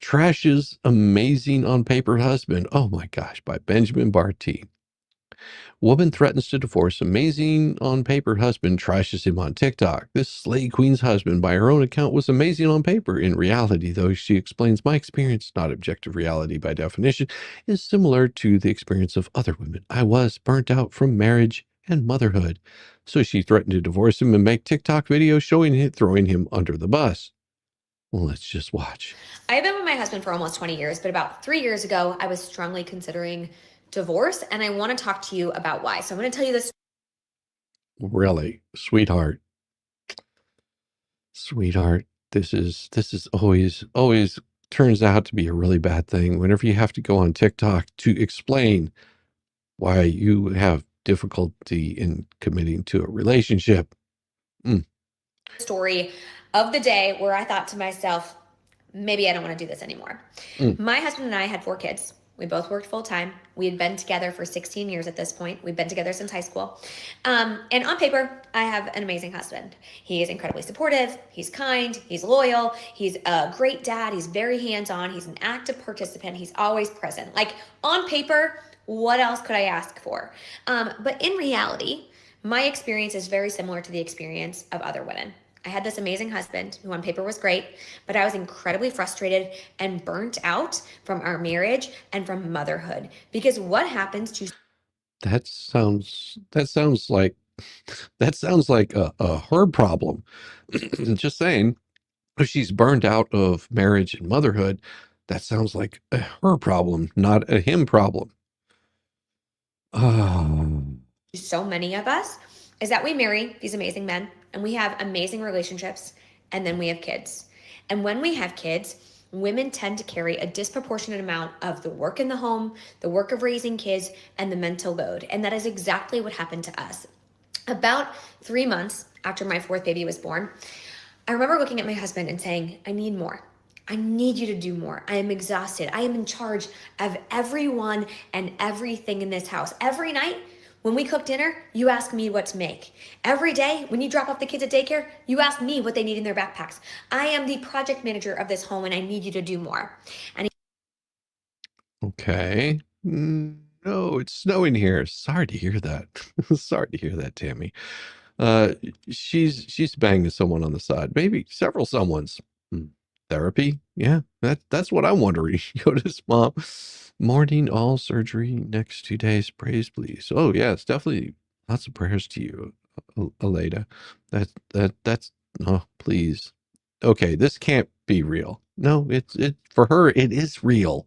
Trashes amazing on paper husband. Oh my gosh, by Benjamin Barty. Woman threatens to divorce amazing on paper husband, trashes him on TikTok. This slay queen's husband, by her own account, was amazing on paper. In reality, though, she explains, my experience, not objective reality by definition, is similar to the experience of other women. I was burnt out from marriage and motherhood. So she threatened to divorce him and make TikTok videos showing it, throwing him under the bus. Well, let's just watch. I've been with my husband for almost 20 years, but about 3 years ago, I was strongly considering divorce, and I want to talk to you about why. So I'm going to tell you this. Really, sweetheart, this is always turns out to be a really bad thing whenever you have to go on TikTok to explain why you have difficulty in committing to a relationship. Story of the day where I thought to myself, maybe I don't want to do this anymore. My husband and I had 4 kids. We both worked full time. We had been together for 16 years at this point. We've been together since high school. And on paper, I have an amazing husband. He is incredibly supportive. He's kind. He's loyal. He's a great dad. He's very hands-on. He's an active participant. He's always present. Like, on paper, what else could I ask for? But in reality, my experience is very similar to the experience of other women. I had this amazing husband who on paper was great, but I was incredibly frustrated and burnt out from our marriage and from motherhood. Because what happens to That sounds like a her problem. Just saying, if she's burned out of marriage and motherhood, that sounds like a her problem, not a him problem. Oh, so many of us is that we marry these amazing men and we have amazing relationships and then we have kids. And when we have kids, women tend to carry a disproportionate amount of the work in the home, the work of raising kids, and the mental load. And that is exactly what happened to us. About 3 months after my fourth baby was born, I remember looking at my husband and saying, I need more. I need you to do more. I am exhausted. I am in charge of everyone and everything in this house. Every night when we cook dinner, you ask me what to make. Every day when you drop off the kids at daycare, you ask me what they need in their backpacks. I am the project manager of this home and I need you to do more. And okay. No, it's snowing here. Sorry to hear that. Sorry to hear that, Tammy. Uh, she's banging someone on the side, maybe several someones. Therapy, yeah, that's what I'm wondering. Yoda's mom, morning all surgery next 2 days. Praise, please. Oh yeah, it's definitely lots of prayers to you, Aleda. That's oh please. Okay, this can't be real. No, it for her it is real.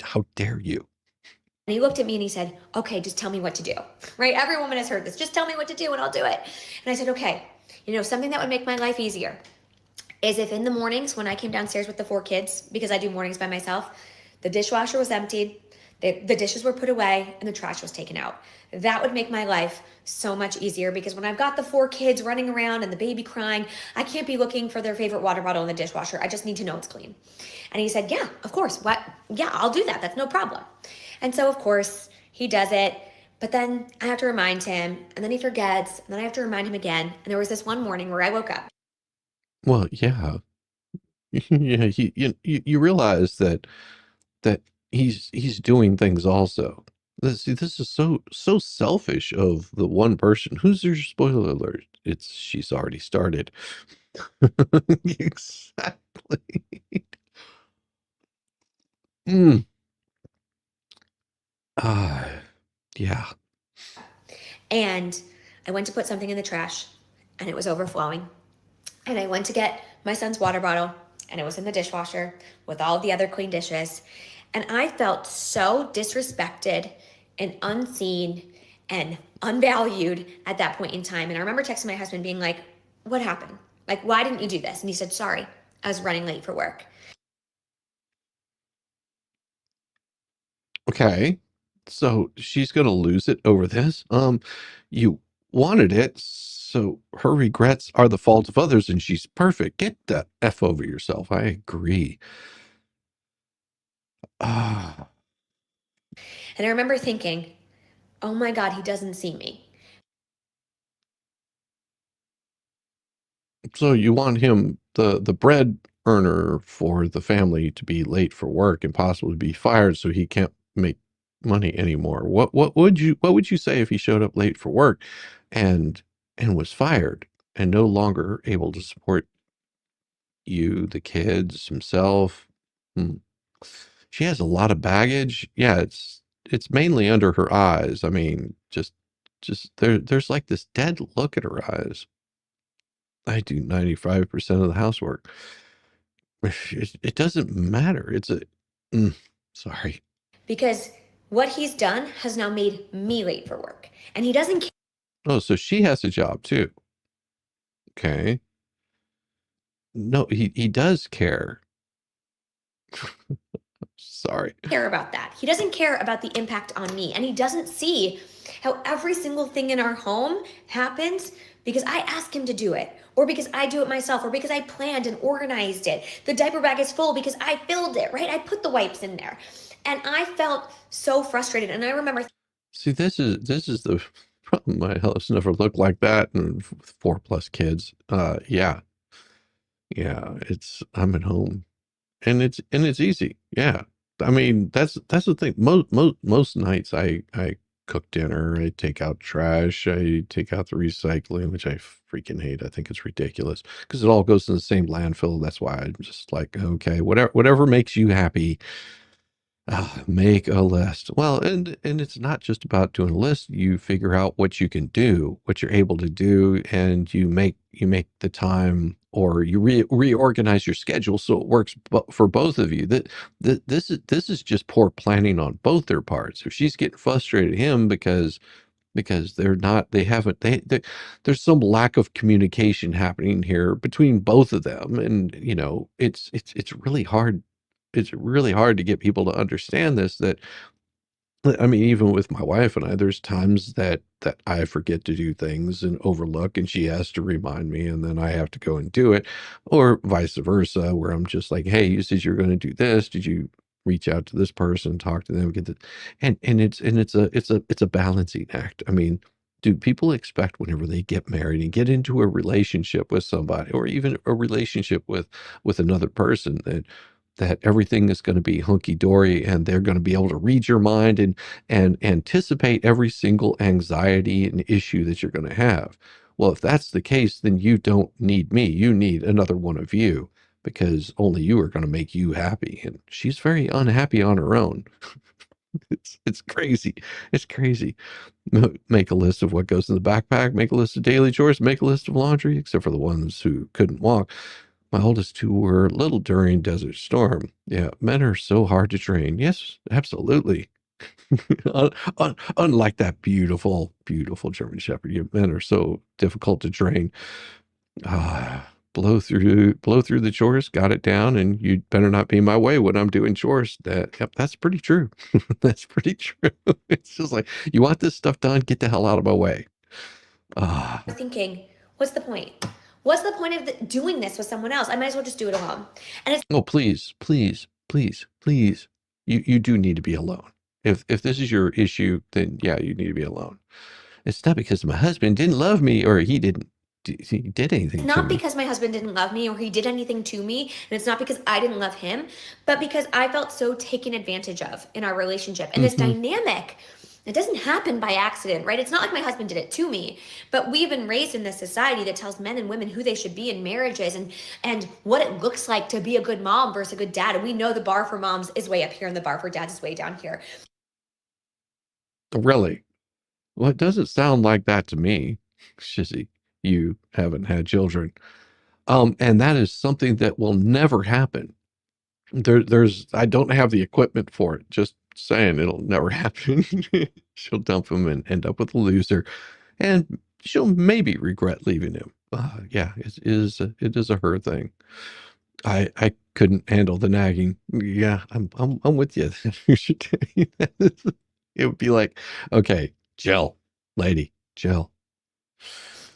How dare you? he looked at me and he said, okay, just tell me what to do, right? Every woman has heard this. Just tell me what to do and I'll do it. And I said, okay, something that would make my life easier is if in the mornings when I came downstairs with the 4 kids, because I do mornings by myself, the dishwasher was emptied, the dishes were put away, and the trash was taken out. That would make my life so much easier because when I've got the 4 kids running around and the baby crying, I can't be looking for their favorite water bottle in the dishwasher. I just need to know it's clean. And he said, yeah, of course. What? Yeah, I'll do that. That's no problem. And so, of course, he does it. But then I have to remind him, and then he forgets, and then I have to remind him again. And there was this one morning where I woke up. Well, yeah, yeah. You realize that he's doing things also. This is so selfish of the one person. Who's your spoiler alert? She's already started. Exactly. Mm. Ah, yeah. And I went to put something in the trash and it was overflowing. And I went to get my son's water bottle and it was in the dishwasher with all the other clean dishes. And I felt so disrespected and unseen and unvalued at that point in time. And I remember texting my husband being like, what happened? Like, why didn't you do this? And he said, sorry, I was running late for work. Okay. So she's gonna lose it over this. You wanted it, so her regrets are the fault of others, and she's perfect. Get the F over yourself. I agree. Ah, And I remember thinking, oh my God, he doesn't see me. so you want him, the bread earner for the family, to be late for work and possibly be fired so he can't make money anymore. What would you say if he showed up late for work and was fired and no longer able to support you, the kids, himself? Hmm. She has a lot of baggage. Yeah, it's mainly under her eyes. I mean, just there's like this dead look at her eyes. I do 95% of the housework. It doesn't matter. Sorry. Because what he's done has now made me late for work. And he doesn't care. Oh, so she has a job too. Okay. No, he does care. Sorry. Care about that. He doesn't care about the impact on me. And he doesn't see how every single thing in our home happens because I ask him to do it, or because I do it myself, or because I planned and organized it. The diaper bag is full because I filled it, right? I put the wipes in there. And I felt so frustrated. And I remember See, this is the problem. My house never looked like that, and with 4+ kids. Yeah. I'm at home, and it's easy. Yeah. I mean, that's the thing. Most nights I cook dinner, I take out trash, I take out the recycling, which I freaking hate. I think it's ridiculous because it all goes in the same landfill. That's why I'm just like, okay, whatever makes you happy, make a list. Well, and it's not just about doing a list. You figure out what you can do, what you're able to do, and you make the time, or you reorganize your schedule so it works for both of you. This is just poor planning on both their parts. If she's getting frustrated at him because there's some lack of communication happening here between both of them, and it's really hard. It's really hard to get people to understand this, that I mean, even with my wife and I, there's times that I forget to do things and overlook, and she has to remind me, and then I have to go and do it, or vice versa, where I'm just like, "Hey, you said you're going to do this. Did you reach out to this person, talk to them, get the?" And it's a balancing act. I mean, do people expect whenever they get married and get into a relationship with somebody, or even a relationship with another person, that everything is going to be hunky dory and they're going to be able to read your mind and anticipate every single anxiety and issue that you're going to have? Well, if that's the case, then you don't need me. You need another one of you, because only you are going to make you happy. And she's very unhappy on her own. It's crazy. It's crazy. Make a list of what goes in the backpack, make a list of daily chores, make a list of laundry, except for the ones who couldn't walk. My oldest two were little during Desert Storm. Yeah, men are so hard to train. Yes, absolutely. Unlike that beautiful, beautiful German Shepherd, you men are so difficult to train. Blow through the chores, got it down, and you better not be in my way when I'm doing chores. Yep, that's pretty true. That's pretty true. It's just like, you want this stuff done, get the hell out of my way. Thinking, what's the point? What's the point of doing this with someone else? I might as well just do it alone. And it's Oh, please, please, please, please. You do need to be alone. If this is your issue, then yeah, you need to be alone. It's not because my husband didn't love me, or he did anything to not me. because my husband didn't love me or he did anything to me, and it's not because I didn't love him, but because I felt so taken advantage of in our relationship. And this dynamic, it doesn't happen by accident, right? It's not like my husband did it to me, but we've been raised in this society that tells men and women who they should be in marriages and what it looks like to be a good mom versus a good dad. And we know the bar for moms is way up here and the bar for dads is way down here. Really? Well, it doesn't sound like that to me. Shizzy, you haven't had children. And that is something that will never happen. I don't have the equipment for it. Just saying, it'll never happen. She'll dump him and end up with a loser, and she'll maybe regret leaving him. Yeah, it is a her thing. I couldn't handle the nagging. Yeah, I'm with you. You should tell you that. It would be like, okay, gel, lady, gel.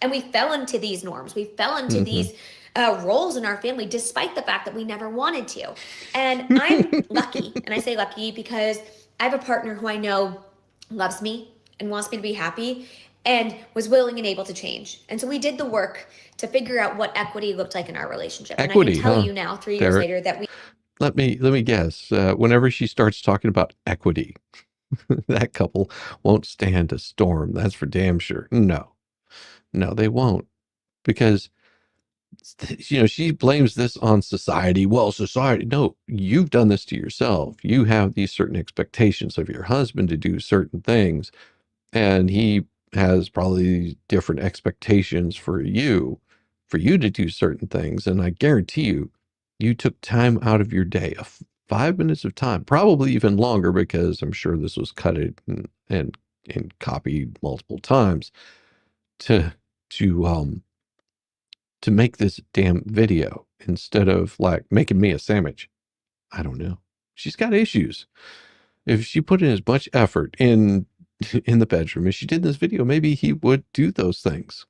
And we fell into these norms. We fell into these roles in our family, despite the fact that we never wanted to. And I'm lucky, and I say lucky because I have a partner who I know loves me and wants me to be happy and was willing and able to change. And so we did the work to figure out what equity looked like in our relationship. Equity, and I can tell huh? you now, 3 years Derek, later, that we let me guess. Whenever she starts talking about equity, that couple won't stand a storm. That's for damn sure. No, they won't, because she blames this on society. Well, society, no, you've done this to yourself. You have these certain expectations of your husband to do certain things, and he has probably different expectations for you to do certain things. And I guarantee you took time out of your day, 5 minutes of time, probably even longer, because I'm sure this was cut and copied multiple times, to make this damn video, instead of like making me a sandwich. I don't know. She's got issues. If she put in as much effort in the bedroom as she did in this video, maybe he would do those things.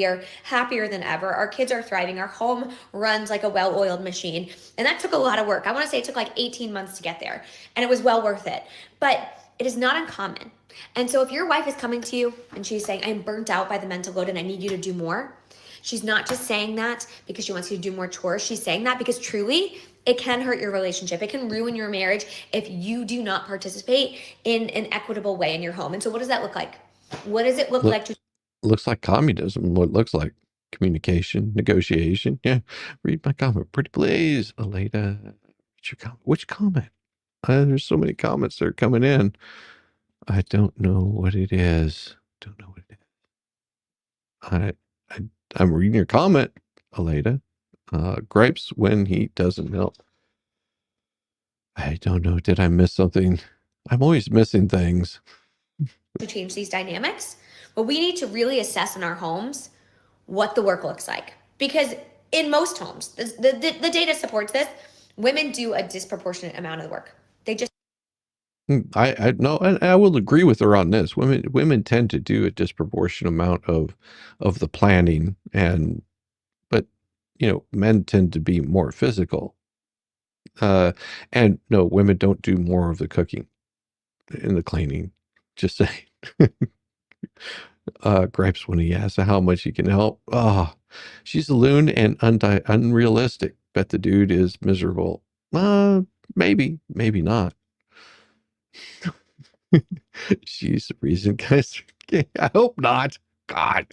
are happier than ever. Our kids are thriving. Our home runs like a well-oiled machine. And that took a lot of work. I want to say it took like 18 months to get there. And it was well worth it. But it is not uncommon. And so if your wife is coming to you and she's saying, I'm burnt out by the mental load and I need you to do more, she's not just saying that because she wants you to do more chores. She's saying that because truly It can hurt your relationship. It can ruin your marriage if you do not participate in an equitable way in your home. And so what does that look like? What does it look like to Looks like communism. What it looks like communication, negotiation. Yeah. Read my comment. Pretty please, Aleda. What's your comment? Which comment? There's so many comments that are coming in. I don't know what it is. Don't know what it is. I'm reading your comment, Aleda. Gripes when he doesn't melt. I don't know. Did I miss something? I'm always missing things. change these dynamics? But we need to really assess in our homes what the work looks like. Because in most homes, the data supports this, women do a disproportionate amount of the work. They just I no, and I will agree with her on this. Women tend to do a disproportionate amount of the planning, but men tend to be more physical. And no, women don't do more of the cooking and the cleaning. Just saying. Gripes when he asks how much he can help. Oh, she's a loon and unrealistic. Bet the dude is miserable. Maybe not. She's the reason, guys. I hope not. God.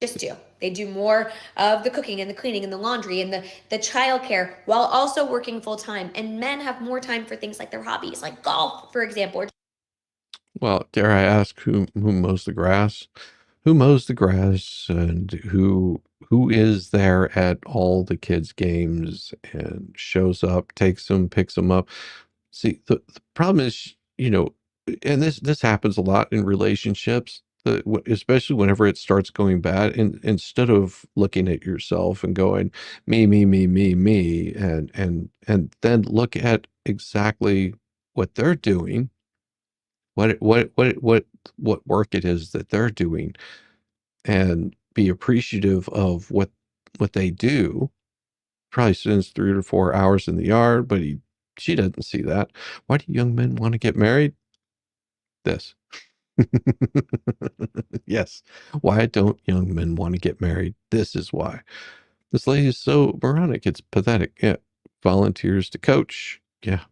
just do. They do more of the cooking and the cleaning and the laundry and the childcare while also working full time. And men have more time for things like their hobbies, like golf, for example. Well, dare I ask who mows the grass? Who mows the grass and who is there at all the kids' games and shows up, takes them, picks them up? See, the problem is, and this happens a lot in relationships, especially whenever it starts going bad. And instead of looking at yourself and going, me, me, me, me, me, and then look at exactly what they're doing, what work it is that they're doing, and be appreciative of what they do. Probably spends 3 to 4 hours in the yard, but she doesn't see that. Why do young men want to get married? This. Yes. Why don't young men want to get married? This is why. This lady is so moronic. It's pathetic. Yeah. Volunteers to coach. Yeah.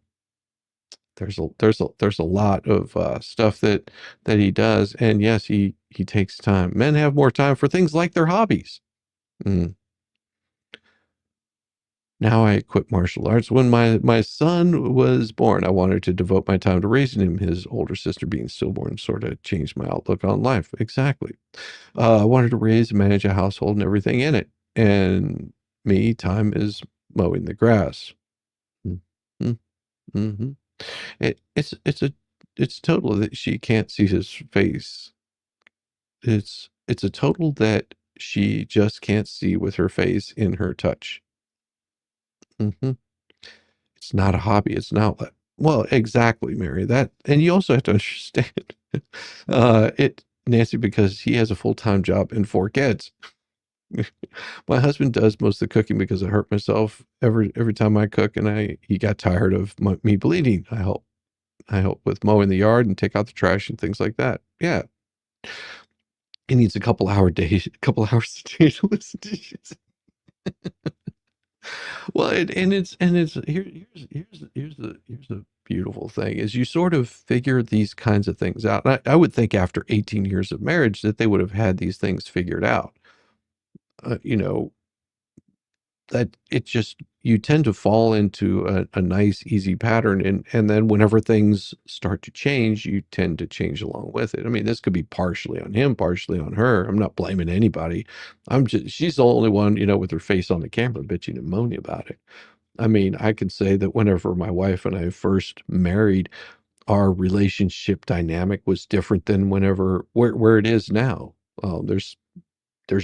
There's a lot of stuff that he does, and yes, he takes time. Men have more time for things like their hobbies. Now I quit martial arts. When my son was born, I wanted to devote my time to raising him. His older sister being stillborn sort of changed my outlook on life. Exactly. I wanted to raise and manage a household and everything in it. And time is mowing the grass. Mm-hmm. It's total that she can't see his face. It's a total that she just can't see with her face in her touch. It's not a hobby, it's an outlet. Well, exactly, Mary. And you also have to understand Nancy, because he has a full-time job and 4 kids. My husband does most of the cooking because I hurt myself every time I cook, and he got tired of me bleeding. I help with mowing the yard and take out the trash and things like that. Yeah. He needs a couple hours a day to listen to shit. Well, here's the beautiful thing is you sort of figure these kinds of things out. And I would think after 18 years of marriage that they would have had these things figured out. That it just, you tend to fall into a nice, easy pattern. And then whenever things start to change, you tend to change along with it. I mean, this could be partially on him, partially on her. I'm not blaming anybody. She's the only one, with her face on the camera bitching and moaning about it. I mean, I can say that whenever my wife and I first married, our relationship dynamic was different than where it is now. There's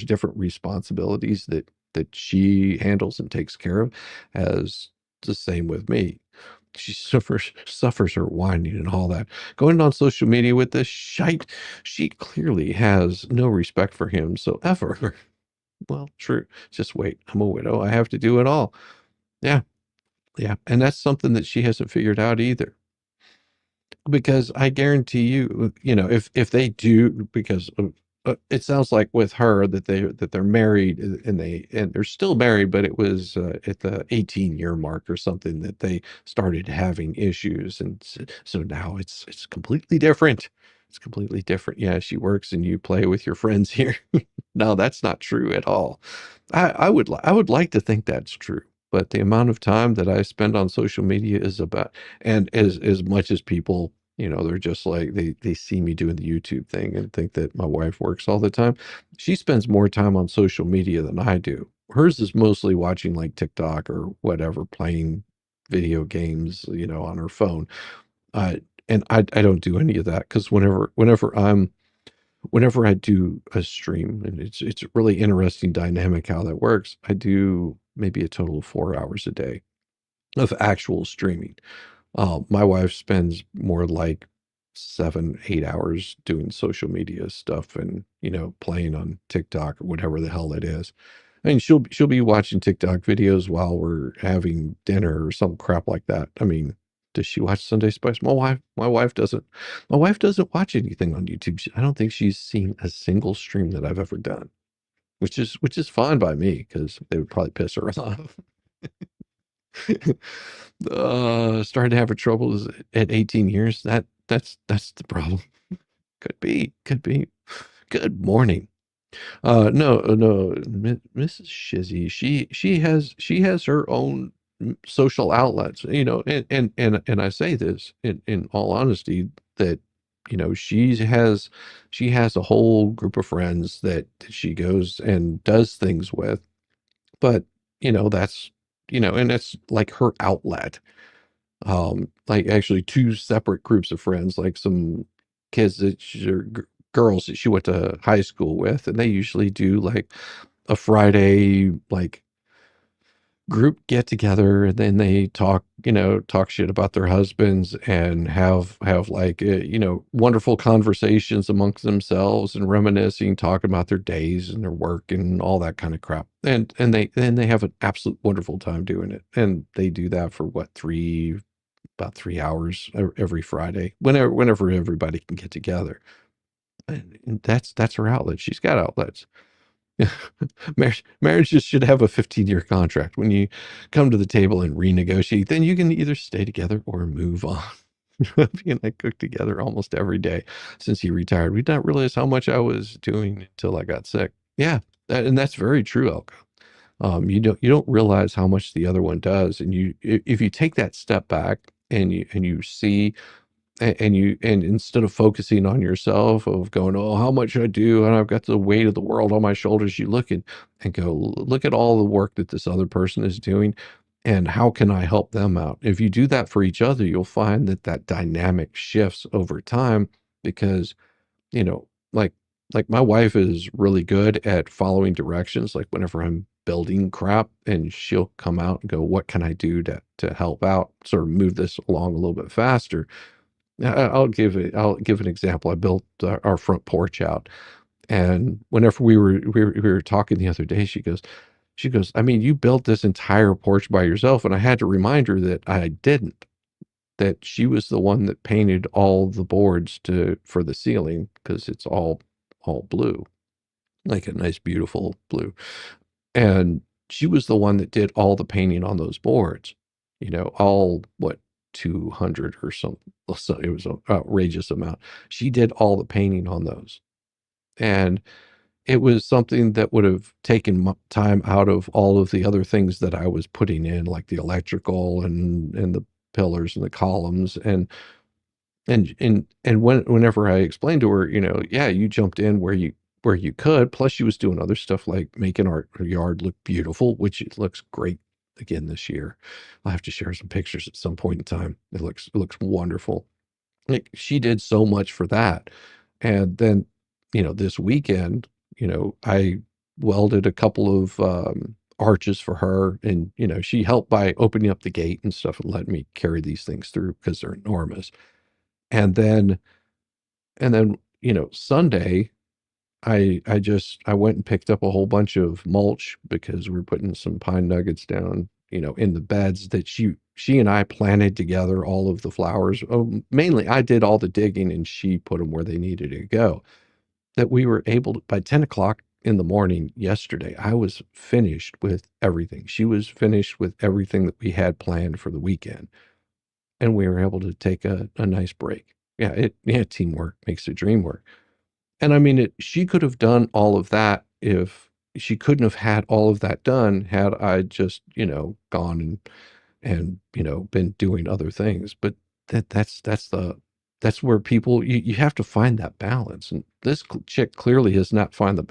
different responsibilities that she handles and takes care of, as the same with me. She suffers her whining and all that. Going on social media with this shite, she clearly has no respect for him. So ever. Well, true. Just wait. I'm a widow. I have to do it all. Yeah. Yeah. And that's something that she hasn't figured out either. Because I guarantee you, if they do, because It sounds like with her that they're married and they're still married, but it was at the 18-year mark or something that they started having issues, and so now it's completely different. It's completely different. Yeah, she works and you play with your friends here. No, that's not true at all. I would like to think that's true, but the amount of time that I spend on social media is about, and as much as people, they're just like they see me doing the YouTube thing and think that my wife works all the time. She spends more time on social media than I do. Hers is mostly watching like TikTok or whatever, playing video games, on her phone. Uh, and I don't do any of that because whenever I do a stream, and it's a really interesting dynamic how that works. I do maybe a total of 4 hours a day of actual streaming. My wife spends more like 7, 8 hours doing social media stuff and, playing on TikTok or whatever the hell it is. I mean, she'll be watching TikTok videos while we're having dinner or some crap like that. I mean, does she watch Sunday Spice? My wife doesn't watch anything on YouTube. I don't think she's seen a single stream that I've ever done, which is fine by me because they would probably piss her off. Started to have troubles at 18 years. That's the problem. Could be. Good morning. No, Mrs. Shizzy, she has her own social outlets, and I say this in all honesty that, she has a whole group of friends that she goes and does things with, but, that's, and that's like her outlet. Like actually two separate groups of friends, like some kids that girls that she went to high school with, and they usually do like a Friday like group get together, and then they talk shit about their husbands and have like wonderful conversations amongst themselves and reminiscing, talking about their days and their work and all that kind of crap. And they have an absolute wonderful time doing it. And they do that for what, about 3 hours every Friday, whenever everybody can get together. And that's her outlet. She's got outlets. Marriages should have a 15-year contract. When you come to the table and renegotiate, then you can either stay together or move on. He and I cooked together almost every day since he retired. We didn't realize how much I was doing until I got sick. Yeah, and that's very true, Elka. You don't realize how much the other one does, and if you take that step back and you see, and instead of focusing on yourself of going, oh, how much I do and I've got the weight of the world on my shoulders, you look and go, look at all the work that this other person is doing, and how can I help them out? If you do that for each other, you'll find that dynamic shifts over time, because you know, like my wife is really good at following directions. Like whenever I'm building crap, and she'll come out and go, "What can I do to help out, sort of move this along a little bit faster?" I'll give an example. I built our front porch out, and whenever we were talking the other day, she goes, "I mean, you built this entire porch by yourself," and I had to remind her that I didn't. That she was the one that painted all the boards for the ceiling, because it's all blue, like a nice beautiful blue. And she was the one that did all the painting on those boards. All what, 200 or something. So it was an outrageous amount. She did all the painting on those. And it was something that would have taken time out of all of the other things that I was putting in, like the electrical and the pillars and the columns, and whenever I explained to her, yeah, you jumped in where you could. Plus, she was doing other stuff like making our yard look beautiful, which it looks great again this year. I'll have to share some pictures at some point in time. It looks wonderful. Like, she did so much for that. And then, this weekend, I welded a couple of arches for her, and she helped by opening up the gate and stuff and letting me carry these things through because they're enormous. And then Sunday, I went and picked up a whole bunch of mulch because we were putting some pine nuggets down, in the beds that she and I planted together, all of the flowers. Oh, mainly I did all the digging and she put them where they needed to go. that we were able to, by 10 o'clock in the morning yesterday, I was finished with everything. She was finished with everything that we had planned for the weekend. And we were able to take a nice break. Yeah, teamwork makes the dream work. And I mean, she could have done all of that if she couldn't have had all of that done had I just, gone and been doing other things. But that's where people you have to find that balance. And this chick clearly has not found the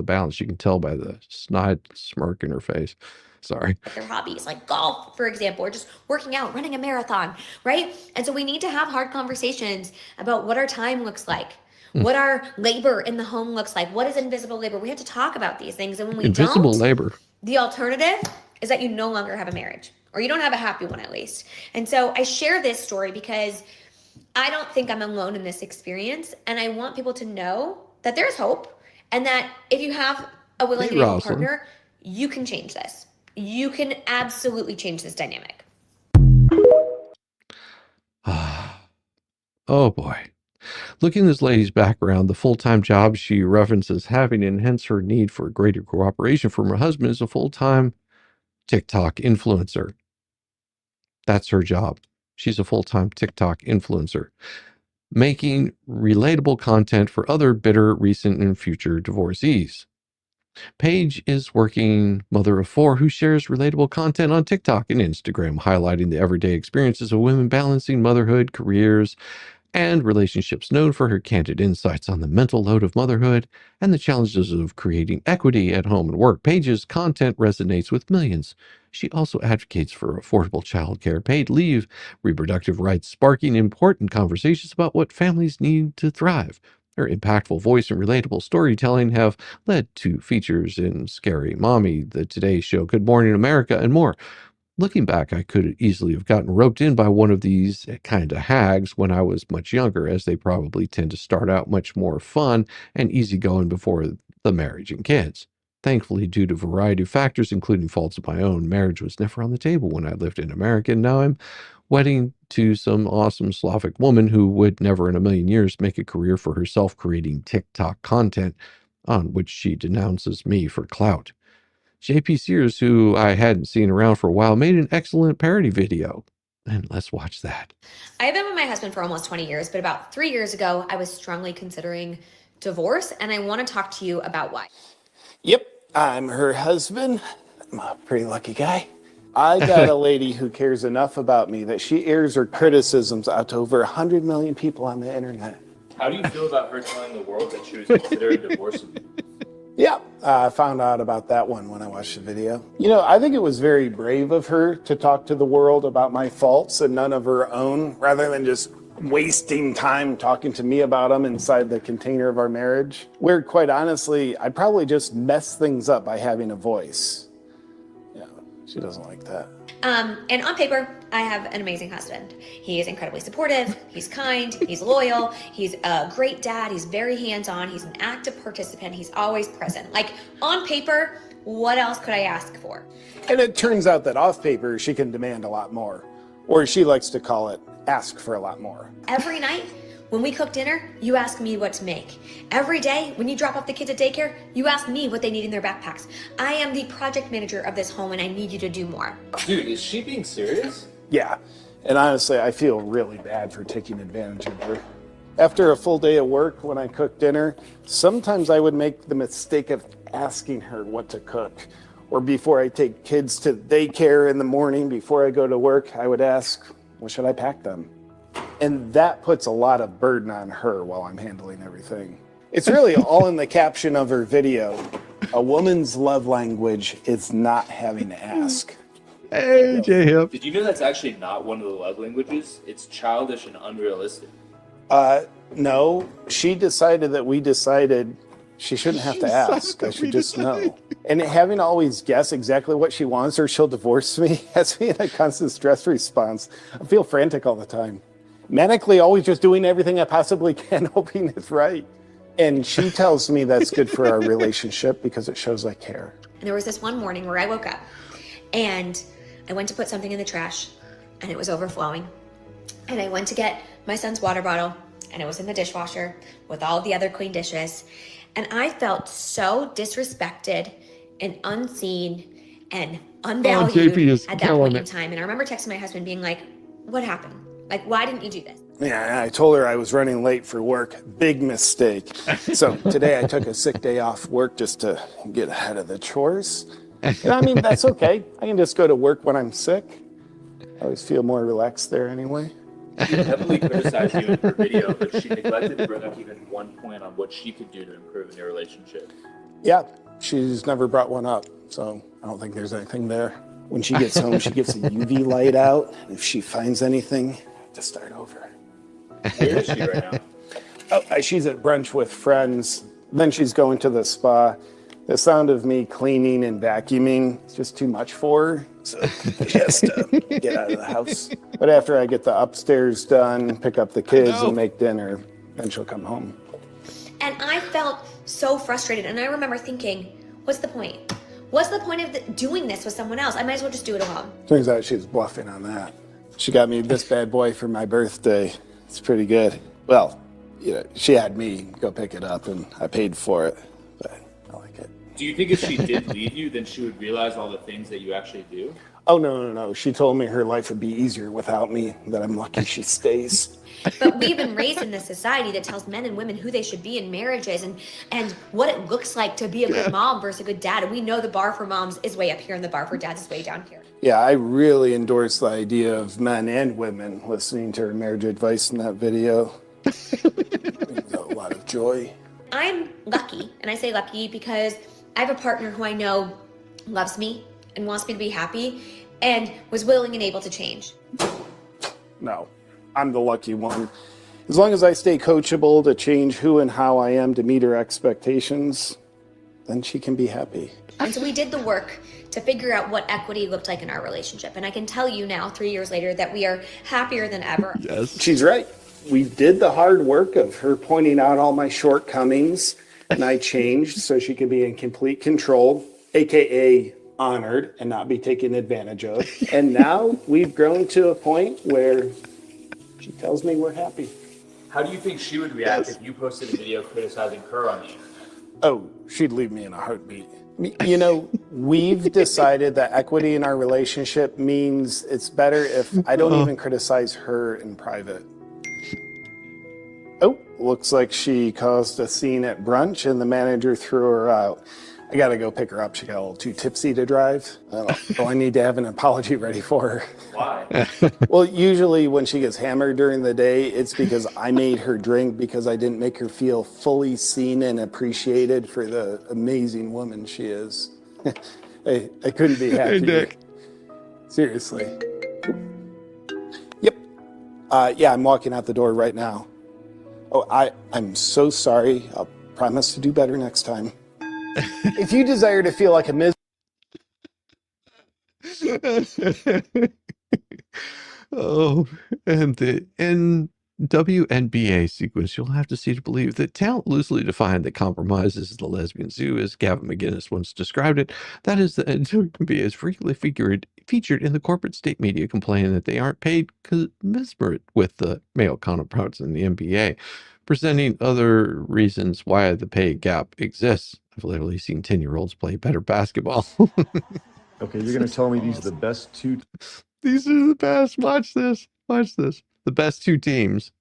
balance. You can tell by the snide smirk in her face. Sorry. Their hobbies, like golf, for example, or just working out, running a marathon, right? And so we need to have hard conversations about what our time looks like, what our labor in the home looks like, what is invisible labor. We have to talk about these things. And when we Invisible don't, labor. the alternative is that you no longer have a marriage, or you don't have a happy one at least. And so I share this story because I don't think I'm alone in this experience. And I want people to know that there's hope, and that if you have a willing and able partner, you can change this. You can absolutely change this dynamic. Oh boy. Looking at this lady's background, the full-time job she references having, and hence her need for greater cooperation from her husband, is a full-time TikTok influencer. That's her job. She's a full-time TikTok influencer, making relatable content for other bitter, recent, and future divorcees. Paige is working mother of 4 who shares relatable content on TikTok and Instagram, highlighting the everyday experiences of women balancing motherhood, careers, and relationships, known for her candid insights on the mental load of motherhood and the challenges of creating equity at home and work. Paige's content resonates with millions. She also advocates for affordable childcare, paid leave, reproductive rights, sparking important conversations about what families need to thrive. Her impactful voice and relatable storytelling have led to features in Scary Mommy, The Today Show, Good Morning America, and more. Looking back, I could easily have gotten roped in by one of these kind of hags when I was much younger, as they probably tend to start out much more fun and easygoing before the marriage and kids. Thankfully, due to a variety of factors, including faults of my own, marriage was never on the table when I lived in America, and now I'm wedding to some awesome Slavic woman who would never in a million years make a career for herself creating TikTok content on which she denounces me for clout. JP Sears, who I hadn't seen around for a while, made an excellent parody video. And let's watch that. I've been with my husband for almost 20 years, but about 3 years ago, I was strongly considering divorce, and I want to talk to you about why. Yep, I'm her husband. I'm a pretty lucky guy. I got a lady who cares enough about me that she airs her criticisms out to over 100 million people on the internet. How do you feel about her telling the world that she was considering divorcing you? Yeah, I found out about that one when I watched the video. I think it was very brave of her to talk to the world about my faults and none of her own, rather than just wasting time talking to me about them inside the container of our marriage. Where, quite honestly, I'd probably just mess things up by having a voice. Yeah, she doesn't like that. And on paper, I have an amazing husband. He is incredibly supportive, he's kind, he's loyal, he's a great dad, he's very hands-on, he's an active participant, he's always present. Like, on paper, what else could I ask for? And it turns out that off paper, she can demand a lot more. Or she likes to call it, ask for a lot more. Every night, when we cook dinner, you ask me what to make. Every day, when you drop off the kids at daycare, you ask me what they need in their backpacks. I am the project manager of this home, and I need you to do more. Dude, is she being serious? Yeah, and honestly, I feel really bad for taking advantage of her. After a full day of work, when I cook dinner, sometimes I would make the mistake of asking her what to cook. Or before I take kids to daycare in the morning, before I go to work, I would ask, what should I pack them? And that puts a lot of burden on her while I'm handling everything. It's really all in the caption of her video. A woman's love language is not having to ask. Hey, J-Hip. Did you know that's actually not one of the love languages? It's childish and unrealistic. No, she decided that we decided she shouldn't have to ask. I should just know. And having to always guess exactly what she wants or she'll divorce me has me in a constant stress response. I feel frantic all the time. Manically always just doing everything I possibly can, hoping it's right. And she tells me that's good for our relationship because it shows I care. And there was this one morning where I woke up and I went to put something in the trash and it was overflowing. And I went to get my son's water bottle and it was in the dishwasher with all the other clean dishes. And I felt so disrespected and unseen and unvalued JP is at that killing point in it. time. And I remember texting my husband being like, what happened? Like, why didn't you do this? Yeah, I told her I was running late for work. Big mistake. So today I took a sick day off work just to get ahead of the chores. And I mean, that's okay. I can just go to work when I'm sick. I always feel more relaxed there anyway. She heavily criticized you in her video, but she neglected to bring up even one point on what she could do to improve in your relationship. Yeah, she's never brought one up, so I don't think there's anything there. When she gets home, she gets a UV light out. And if she finds anything, I have to start over. Where is she right now? Oh, she's at brunch with friends. Then she's going to the spa. The sound of me cleaning and vacuuming is just too much for her. So she has to get out of the house. But after I get the upstairs done, pick up the kids and make dinner, then she'll come home. And I felt so frustrated. And I remember thinking, what's the point? What's the point of doing this with someone else? I might as well just do it alone. Turns out she was bluffing on that. She got me this bad boy for my birthday. It's pretty good. Well, you know, she had me go pick it up and I paid for it, but I like it. Do you think if she did leave you, then she would realize all the things that you actually do? Oh, no. She told me her life would be easier without me, that I'm lucky she stays. But we've been raised in this society that tells men and women who they should be in marriages and what it looks like to be a good mom versus a good dad. And we know the bar for moms is way up here and the bar for dads is way down here. Yeah, I really endorse the idea of men and women listening to her marriage advice in that video. It brings a lot of joy. I'm lucky, and I say lucky because I have a partner who I know loves me and wants me to be happy and was willing and able to change. No, I'm the lucky one. As long as I stay coachable to change who and how I am to meet her expectations, then she can be happy. And so we did the work to figure out what equity looked like in our relationship. And I can tell you now, 3 years later, that we are happier than ever. Yes. She's right. We did the hard work of her pointing out all my shortcomings, and I changed so she could be in complete control, AKA honored and not be taken advantage of. And now we've grown to a point where she tells me we're happy. How do you think she would react if you posted a video criticizing her on the internet? Oh, she'd leave me in a heartbeat. You know, we've decided that equity in our relationship means it's better if I don't even criticize her in private. Oh, looks like she caused a scene at brunch and the manager threw her out. I gotta go pick her up. She got a little too tipsy to drive. I need to have an apology ready for her. Why? Well, usually when she gets hammered during the day, it's because I made her drink because I didn't make her feel fully seen and appreciated for the amazing woman she is. I couldn't be happier. Hey, Nick. Seriously. Yep. Yeah, I'm walking out the door right now. Oh, I'm so sorry. I'll promise to do better next time. If you desire to feel like a Oh, and the NWNBA sequence, you'll have to see to believe that talent loosely defined that compromises the lesbian zoo, as Gavin McGinnis once described it. That is, the NWNBA is frequently featured in the corporate state media complaining that they aren't paid commensurate with the male counterparts in the NBA, presenting other reasons why the pay gap exists. I've literally seen 10-year-olds play better basketball. Okay, you're going to tell me these are the best two. These are the best. Watch this. Watch this. The best two teams.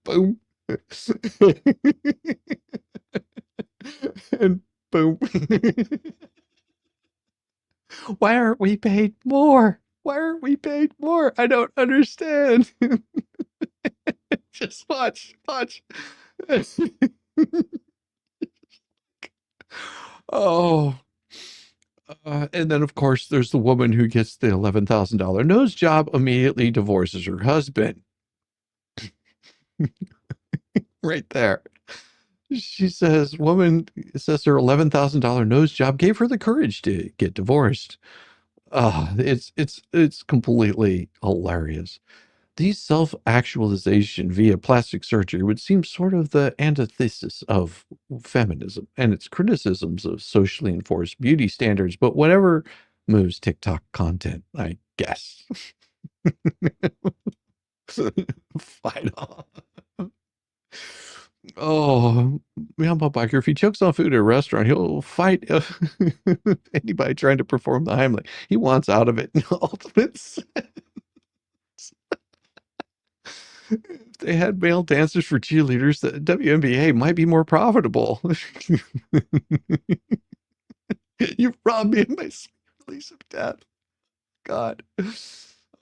Boom. And boom. Why aren't we paid more? Why aren't we paid more? I don't understand. Just watch. Oh. And then, of course, there's the woman who gets the $11,000 nose job, immediately divorces her husband. Right there. She says, woman says her $11,000 nose job gave her the courage to get divorced. It's completely hilarious. These self-actualization via plastic surgery would seem sort of the antithesis of feminism and its criticisms of socially enforced beauty standards, but whatever moves TikTok content, I guess. Fight on. mountain biker, if he chokes on food at a restaurant, he'll fight anybody trying to perform the Heimlich. He wants out of it. Ultimate sense. If they had male dancers for cheerleaders, the WNBA might be more profitable. You robbed me of my release of death. God.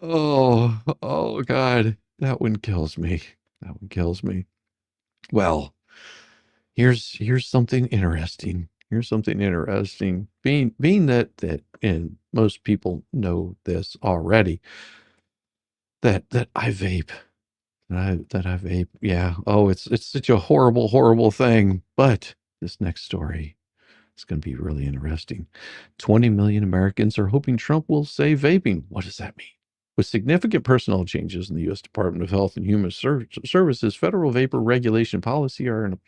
Oh, God. That one kills me. That one kills me. Well, here's something interesting. Here's something interesting. Being that and most people know this already, that I vape. That I vape. Yeah. Oh, it's such a horrible, horrible thing. But this next story is going to be really interesting. 20 million Americans are hoping Trump will say vaping. What does that mean? With significant personnel changes in the U.S. Department of Health and Human Services, federal vapor regulation policy are in a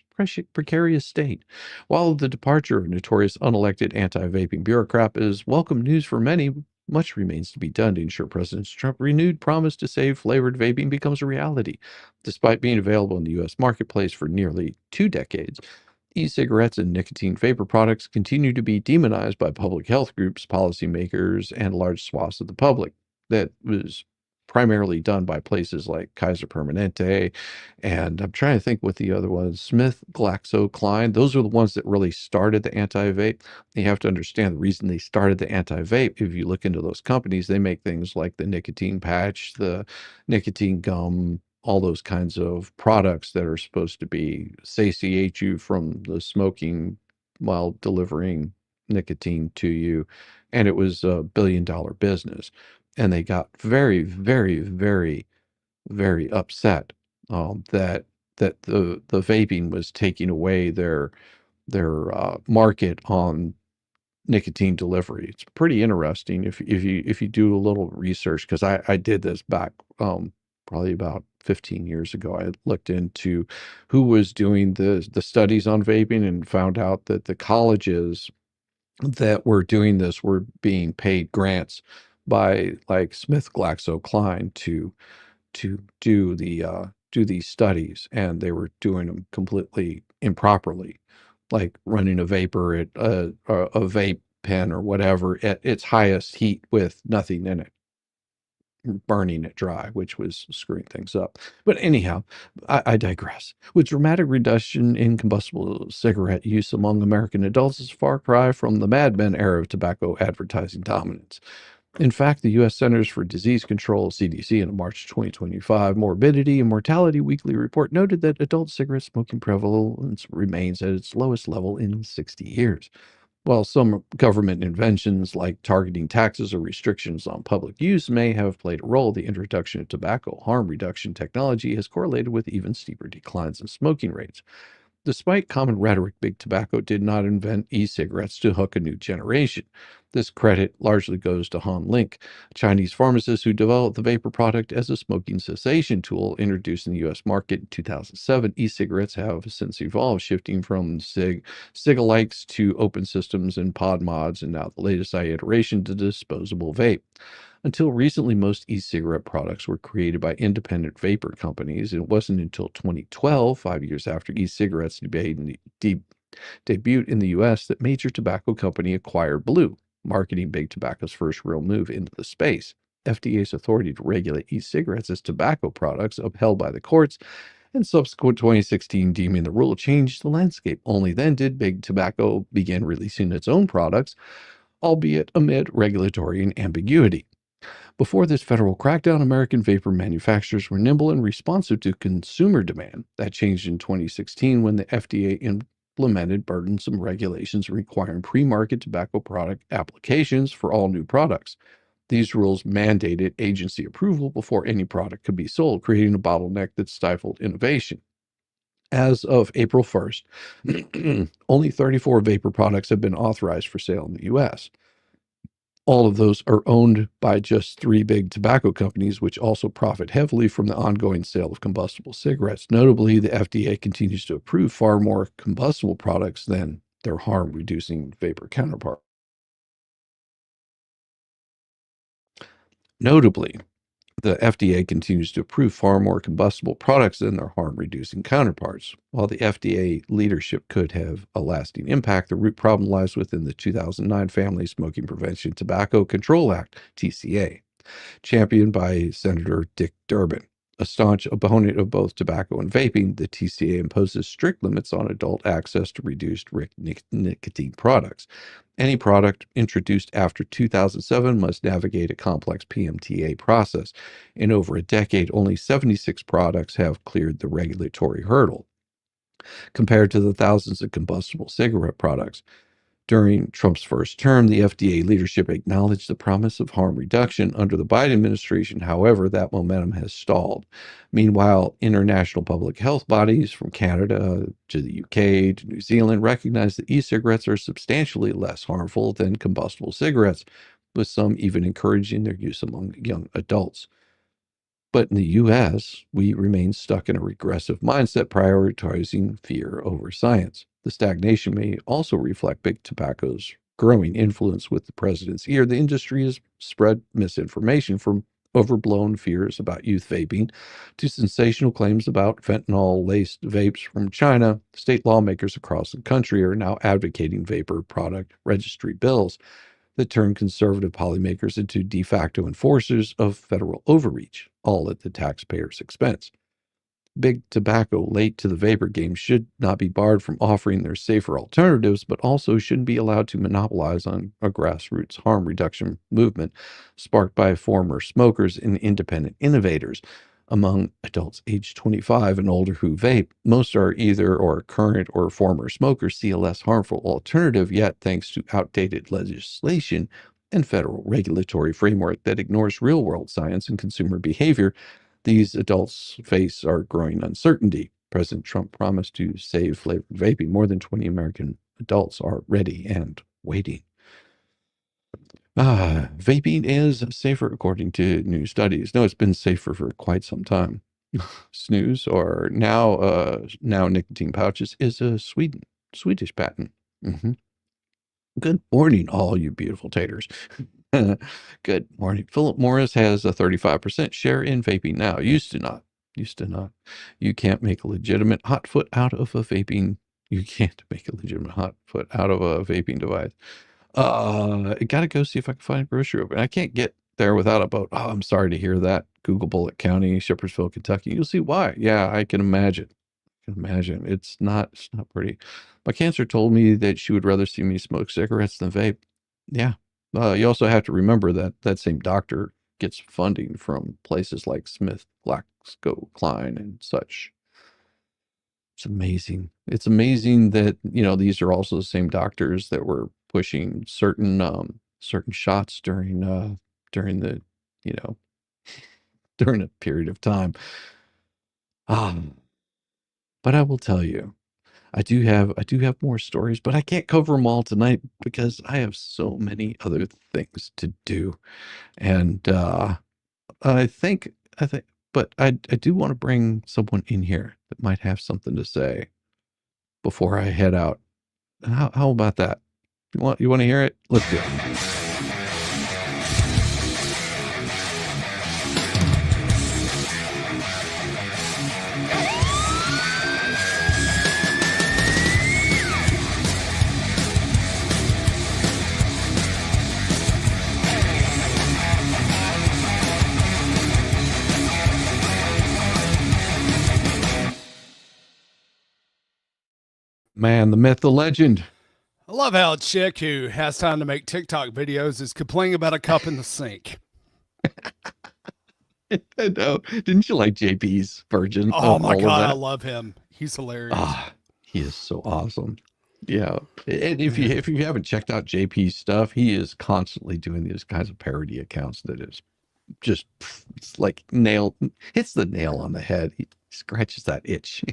precarious state. While the departure of notorious unelected anti-vaping bureaucrat is welcome news for many, much remains to be done to ensure President Trump's renewed promise to save flavored vaping becomes a reality. Despite being available in the U.S. marketplace for nearly 2 decades, e-cigarettes and nicotine vapor products continue to be demonized by public health groups, policymakers, and large swaths of the public. That was primarily done by places like Kaiser Permanente, and I'm trying to think what the other was, Smith, GlaxoSmithKline. Those are the ones that really started the anti-vape. You have to understand the reason they started the anti-vape. If you look into those companies, they make things like the nicotine patch, the nicotine gum, all those kinds of products that are supposed to be satiate you from the smoking while delivering nicotine to you. And it was a billion-dollar business. And they got very, very, very, very upset that the vaping was taking away their market on nicotine delivery. It's pretty interesting if you do a little research, because I did this back probably about 15 years ago. I looked into who was doing the studies on vaping and found out that the colleges that were doing this were being paid grants by like Smith GlaxoSmithKline to do these studies, and they were doing them completely improperly, like running a vapor at a vape pen or whatever at its highest heat with nothing in it, burning it dry, which was screwing things up. But anyhow, I digress. With dramatic reduction in combustible cigarette use among American adults is a far cry from the Mad Men era of tobacco advertising dominance. In fact, the U.S. Centers for Disease Control, CDC, in a March 2025 Morbidity and Mortality Weekly report noted that adult cigarette smoking prevalence remains at its lowest level in 60 years. While some government inventions like targeting taxes or restrictions on public use may have played a role, the introduction of tobacco harm reduction technology has correlated with even steeper declines in smoking rates. Despite common rhetoric, Big Tobacco did not invent e-cigarettes to hook a new generation. This credit largely goes to Han Link, a Chinese pharmacist who developed the vapor product as a smoking cessation tool. Introduced in the U.S. market in 2007, e-cigarettes have since evolved, shifting from cig-alikes to open systems and pod mods, and now the latest iteration to disposable vape. Until recently, most e-cigarette products were created by independent vapor companies. It wasn't until 2012, 5 years after e-cigarettes debuted in the U.S., that major tobacco company acquired Blue, marketing Big Tobacco's first real move into the space. FDA's authority to regulate e-cigarettes as tobacco products, upheld by the courts, and subsequent 2016 deeming the rule, changed the landscape. Only then did Big Tobacco begin releasing its own products, albeit amid regulatory ambiguity. Before this federal crackdown, American vapor manufacturers were nimble and responsive to consumer demand. That changed in 2016 when the FDA implemented burdensome regulations requiring pre-market tobacco product applications for all new products. These rules mandated agency approval before any product could be sold, creating a bottleneck that stifled innovation. As of April 1st, only 34 vapor products have been authorized for sale in the U.S. All of those are owned by just 3 big tobacco companies, which also profit heavily from the ongoing sale of combustible cigarettes. Notably, the FDA continues to approve far more combustible products than their harm-reducing vapor counterpart. Notably, The FDA continues to approve far more combustible products than their harm-reducing counterparts. While the FDA leadership could have a lasting impact, the root problem lies within the 2009 Family Smoking Prevention Tobacco Control Act, TCA, championed by Senator Dick Durbin. A staunch opponent of both tobacco and vaping, the TCA imposes strict limits on adult access to reduced nicotine products. Any product introduced after 2007 must navigate a complex PMTA process. In over a decade, only 76 products have cleared the regulatory hurdle, compared to the thousands of combustible cigarette products. During Trump's first term, the FDA leadership acknowledged the promise of harm reduction under the Biden administration. However, that momentum has stalled. Meanwhile, international public health bodies from Canada to the UK to New Zealand recognize that e-cigarettes are substantially less harmful than combustible cigarettes, with some even encouraging their use among young adults. But in the US, we remain stuck in a regressive mindset prioritizing fear over science. The stagnation may also reflect big tobacco's growing influence with the president's ear. The industry has spread misinformation from overblown fears about youth vaping to sensational claims about fentanyl-laced vapes from China. State lawmakers across the country are now advocating vapor product registry bills that turn conservative policymakers into de facto enforcers of federal overreach, all at the taxpayer's expense. Big tobacco, late to the vapor game, should not be barred from offering their safer alternatives, but also shouldn't be allowed to monopolize on a grassroots harm reduction movement sparked by former smokers and independent innovators. Among adults aged 25 and older who vape, most are either or current or former smokers see a less harmful alternative, yet thanks to outdated legislation and federal regulatory framework that ignores real-world science and consumer behavior, these adults face our growing uncertainty. President Trump promised to save flavored vaping. More than 20 American adults are ready and waiting. Vaping is safer according to new studies. No, it's been safer for quite some time. Snooze, or now nicotine pouches, is a Swedish patent. Good morning, all you beautiful taters. Good morning. Philip Morris has a 35% share in vaping now. Used to not. You can't make a legitimate hot foot out of a vaping. You can't make a legitimate hot foot out of a vaping device. I gotta go see if I can find a grocery open. I can't get there without a boat. Oh, I'm sorry to hear that. Google Bullitt County, Shepherdsville, Kentucky. You'll see why. Yeah, I can imagine. It's not pretty. My cancer told me that she would rather see me smoke cigarettes than vape. Yeah. You also have to remember that that same doctor gets funding from places like Smith, GlaxoSmithKline, and such. It's amazing. It's amazing that, these are also the same doctors that were pushing certain shots during the, during a period of time. But I will tell you, I do have more stories, but I can't cover them all tonight because I have so many other things to do. And I think, but I do want to bring someone in here that might have something to say before I head out. How about that? You want to hear it? Let's do it. Man, the myth, the legend. I love how a chick who has time to make TikTok videos is complaining about a cup in the sink. I know. Didn't you like JP's version? Oh my God, I love him. He's hilarious. He is so awesome. Yeah. And if you haven't checked out JP's stuff, he is constantly doing these kinds of parody accounts that is just, it's like hits the nail on the head. He scratches that itch.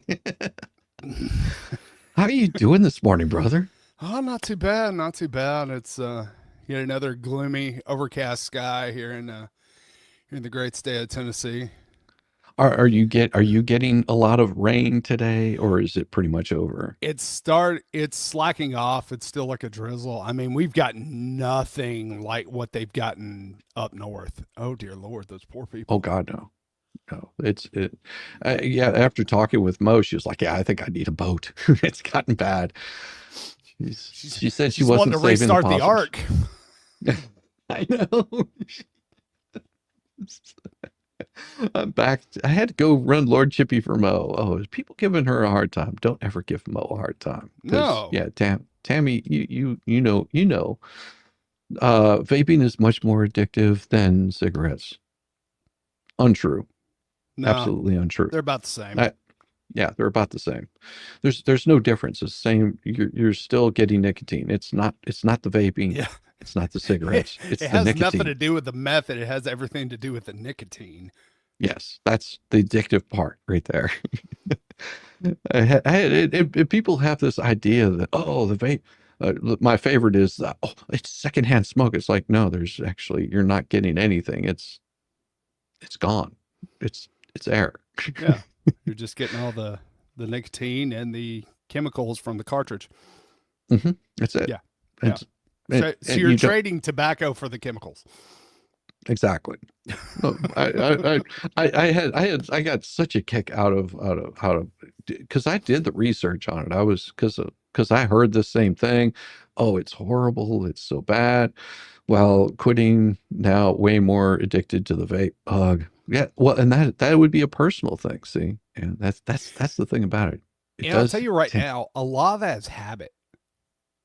How are you doing this morning, brother? Oh, not too bad. Not too bad. It's yet another gloomy, overcast sky here in the great state of Tennessee. Are you getting a lot of rain today, or is it pretty much over? It's slacking off. It's still like a drizzle. I mean, we've got nothing like what they've gotten up north. Oh dear Lord, those poor Oh people. God, no. No, yeah, after talking with Mo, she was like, yeah, I think I need a boat. It's gotten bad. She said she She's wanting wasn't to saving the restart the possums. ark. I know. I'm back. I had to go run Lord Chippy for Mo. Oh, is people giving her a hard time? Don't ever give Mo a hard time. No. Yeah, Tammy, you know, vaping is much more addictive than cigarettes. Untrue. No. Absolutely untrue. They're about the same. Yeah, they're about the same. There's no difference. It's the same. You're still getting nicotine. It's not the vaping. Yeah. It's not the cigarettes. It's it the has nicotine. nothing to do with the method. It has everything to do with the nicotine. Yes, that's the addictive part right there. People have this idea that, oh, the vape. My favorite is oh, it's secondhand smoke. It's like, no, there's actually, you're not getting anything. It's gone. It's air. Yeah, you're just getting all the nicotine and the chemicals from the cartridge. That's it. Yeah. It's, So you're trading tobacco for the chemicals. Exactly. No, I got such a kick out of because I did the research on it. I was because I heard the same thing. Oh, it's horrible. It's so bad. Well, quitting now, way more addicted to the vape. Ugh. Yeah. Well, and that would be a personal thing. See, and that's the thing about it. And I'll tell you right now, a lot of that is habit.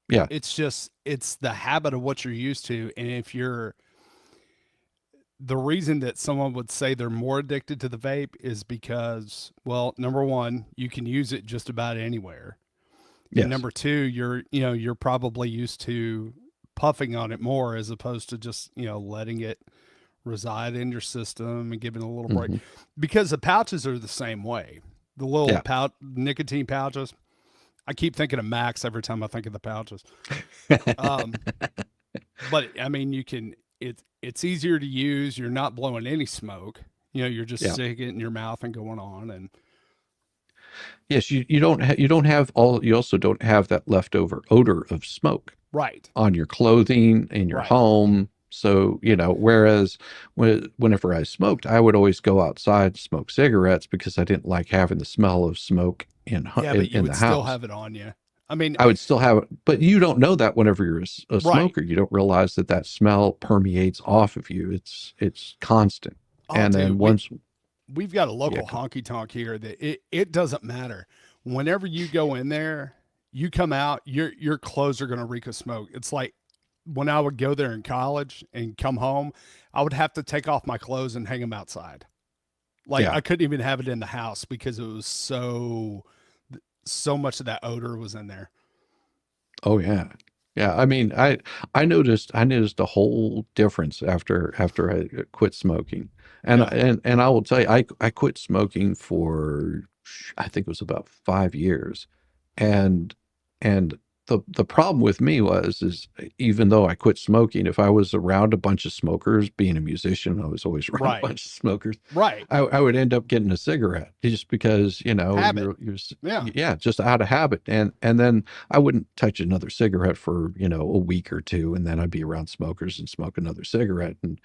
Yeah. It's the habit of what you're used to, and if you're the reason that someone would say they're more addicted to the vape is because, well, number one, you can use it just about anywhere. Yes. And number two, you're probably used to puffing on it more as opposed to just, letting it reside in your system and giving it a little break. Because the pouches are the same way. The little nicotine pouches. I keep thinking of Max every time I think of the pouches. But I mean, it's easier to use. You're not blowing any smoke. You're just sticking it in your mouth and going on. And yes, you don't have you also don't have that leftover odor of smoke on your clothing in your home. So, whereas whenever I smoked, I would always go outside and smoke cigarettes because I didn't like having the smell of smoke in the house. Still have it on you. I mean, I would still have it, but you don't know that whenever you're a smoker. You don't realize that smell permeates off of you. It's constant. And then once we've got a local honky tonk here that it doesn't matter. Whenever you go in there, you come out, your clothes are going to reek of smoke. It's like when I would go there in college and come home, I would have to take off my clothes and hang them outside. Like I couldn't even have it in the house because it was so much of that odor was in there. Oh yeah. Yeah. I mean, I noticed a whole difference after I quit smoking. And and I will tell you, I quit smoking for I think it was about 5 years. And the problem with me is even though I quit smoking, if I was around a bunch of smokers, being a musician, I was always around a bunch of smokers. Right. I would end up getting a cigarette just because, habit. You're just out of habit. And then I wouldn't touch another cigarette for, a week or two. And then I'd be around smokers and smoke another cigarette. And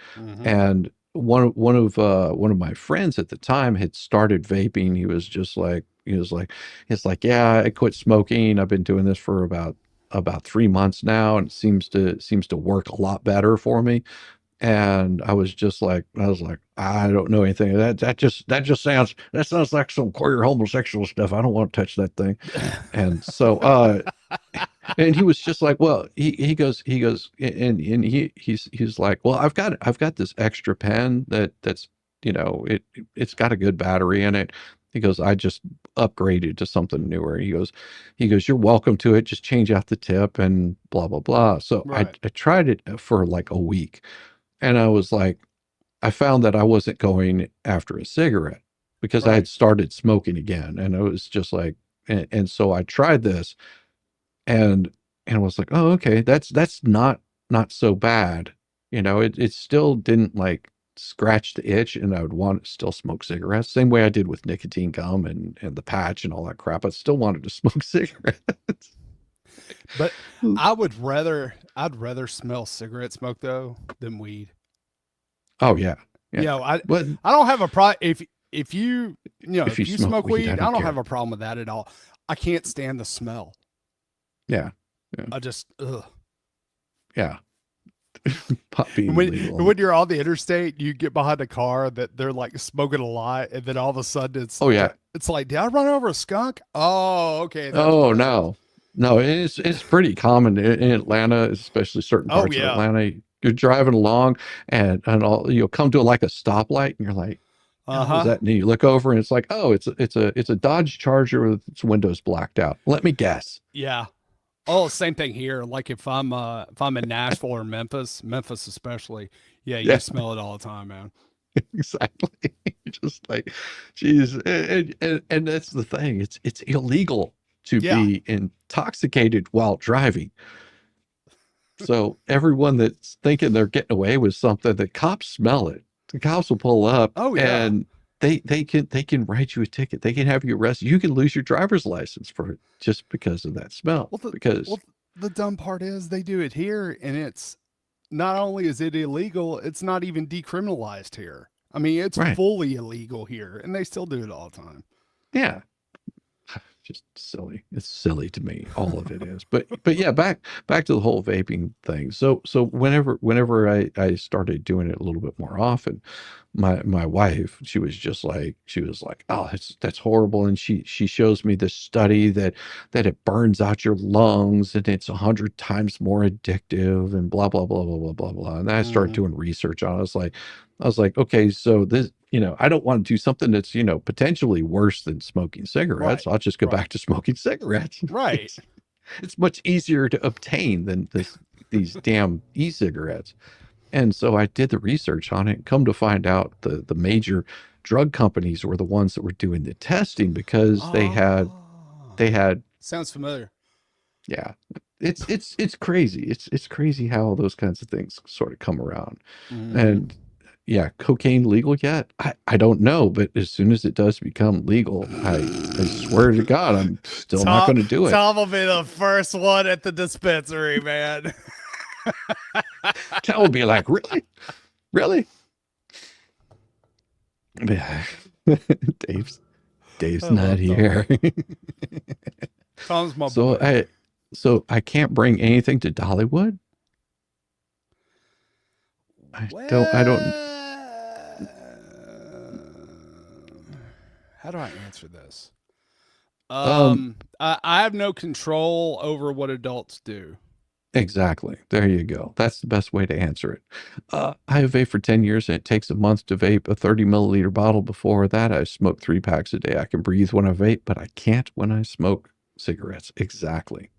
one of my friends at the time had started vaping. He was like, yeah, I quit smoking. I've been doing this for about 3 months now, and it seems to work a lot better for me. And I was like, I don't know anything. That sounds like some queer homosexual stuff. I don't want to touch that thing. And so, and he was just like, well, he goes, and he's like, well, I've got this extra pen that's, it's got a good battery in it. He goes, I just upgraded to something newer. He goes, you're welcome to it. Just change out the tip and blah, blah, blah. So I tried it for like a week. And I was like, I found that I wasn't going after a cigarette because I had started smoking again. And it was just like, and so I tried this and I was like, oh, okay, that's not so bad. It still didn't like scratch the itch, and I would want to still smoke cigarettes. Same way I did with nicotine gum and the patch and all that crap. I still wanted to smoke cigarettes. But I'd rather smell cigarette smoke though than weed. Oh yeah. You know, I But don't have a problem if you if you smoke weed, I I don't don't care. have a problem with that at all. I can't stand the smell. Yeah. I just ugh. Yeah. Pot being When, legal. when you're on the interstate, you get behind a car that they're like smoking a lot, and then all of a sudden Oh yeah. it's like, did I run over a skunk? Oh, okay. That's Oh what that no. No, it's pretty common in Atlanta, especially certain Oh, parts of yeah. Atlanta. You're driving along and all you'll come to like a stoplight and you're like, "Hell is that?" And you look over and it's like, oh, it's a Dodge Charger with its windows blacked out. Let me guess. Yeah. Oh, same thing here. Like if I'm in Nashville or Memphis especially, yeah, you Yeah. smell it all the time, man. Exactly. Just like, geez, and that's the thing. It's illegal to Yeah. be intoxicated while driving. So everyone that's thinking they're getting away with something, the cops smell it. The cops will pull up, Oh, yeah. and they can write you a ticket. They can have you arrested. You can lose your driver's license for it just because of that smell. Because The dumb part is they do it here, and it's not only is it illegal, it's not even decriminalized here. I mean, it's Right. fully illegal here, and they still do it all the time. yeah, just silly. It's silly to me. All of it is. But yeah, back to the whole vaping thing. So whenever I started doing it a little bit more often, my wife, she was like, oh, that's horrible. And she shows me this study that it burns out your lungs and it's 100 times more addictive and blah blah blah blah blah blah blah. And I started doing research on it. I was like, okay, so this, I don't want to do something that's, potentially worse than smoking cigarettes. Right. I'll just go Right. back to smoking cigarettes. Right. It's much easier to obtain than these damn e-cigarettes. And so I did the research on it. Come to find out, the major drug companies were the ones that were doing the testing because they had Sounds familiar. yeah. It's crazy. It's crazy how all those kinds of things sort of come around. And yeah, cocaine legal yet? I don't know, but as soon as it does become legal, I swear to God, I'm still not going to do it. Tom will be the first one at the dispensary, man. Cal will be like, really? Really? Yeah. Dave's I not love Tom. here. Tom's my So boy. I can't bring anything to Dollywood? I don't How do I answer this? Um, I have no control over what adults do. exactly. There you go. That's the best way to answer it. I have vaped for 10 years and it takes a month to vape a 30 milliliter bottle. Before that, I smoked 3 packs a day. I can breathe when I vape, but I can't when I smoke cigarettes. Exactly.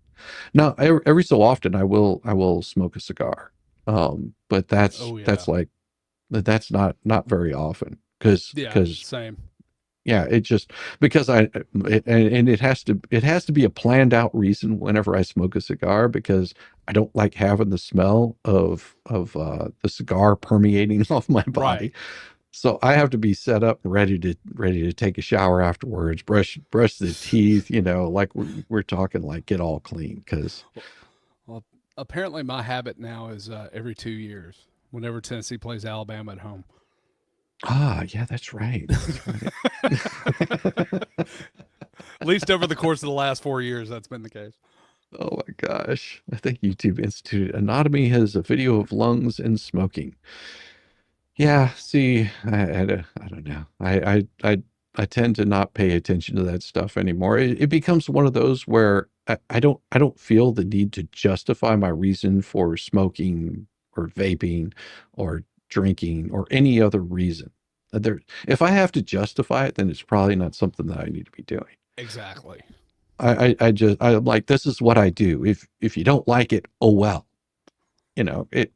Now, every so often I will smoke a cigar. But that's Oh, yeah. that's not very often because Yeah, same. yeah, it just because and it has to be a planned out reason whenever I smoke a cigar because I don't like having the smell of the cigar permeating off my body. Right. So I have to be set up and ready to take a shower afterwards, brush the teeth, like we're talking like get all clean because Well, apparently my habit now is every 2 years, whenever Tennessee plays Alabama at home. yeah, that's right. That's right. At least over the course of the last 4 years, that's been the case. Oh my gosh. I think YouTube Institute Anatomy has a video of lungs and smoking. Yeah, see, I don't know. I tend to not pay attention to that stuff anymore. It becomes one of those where I don't feel the need to justify my reason for smoking or vaping or drinking or any other reason. If I have to justify it, then it's probably not something that I need to be doing. Exactly. I'm like, this is what I do. If you don't like it, oh well. It's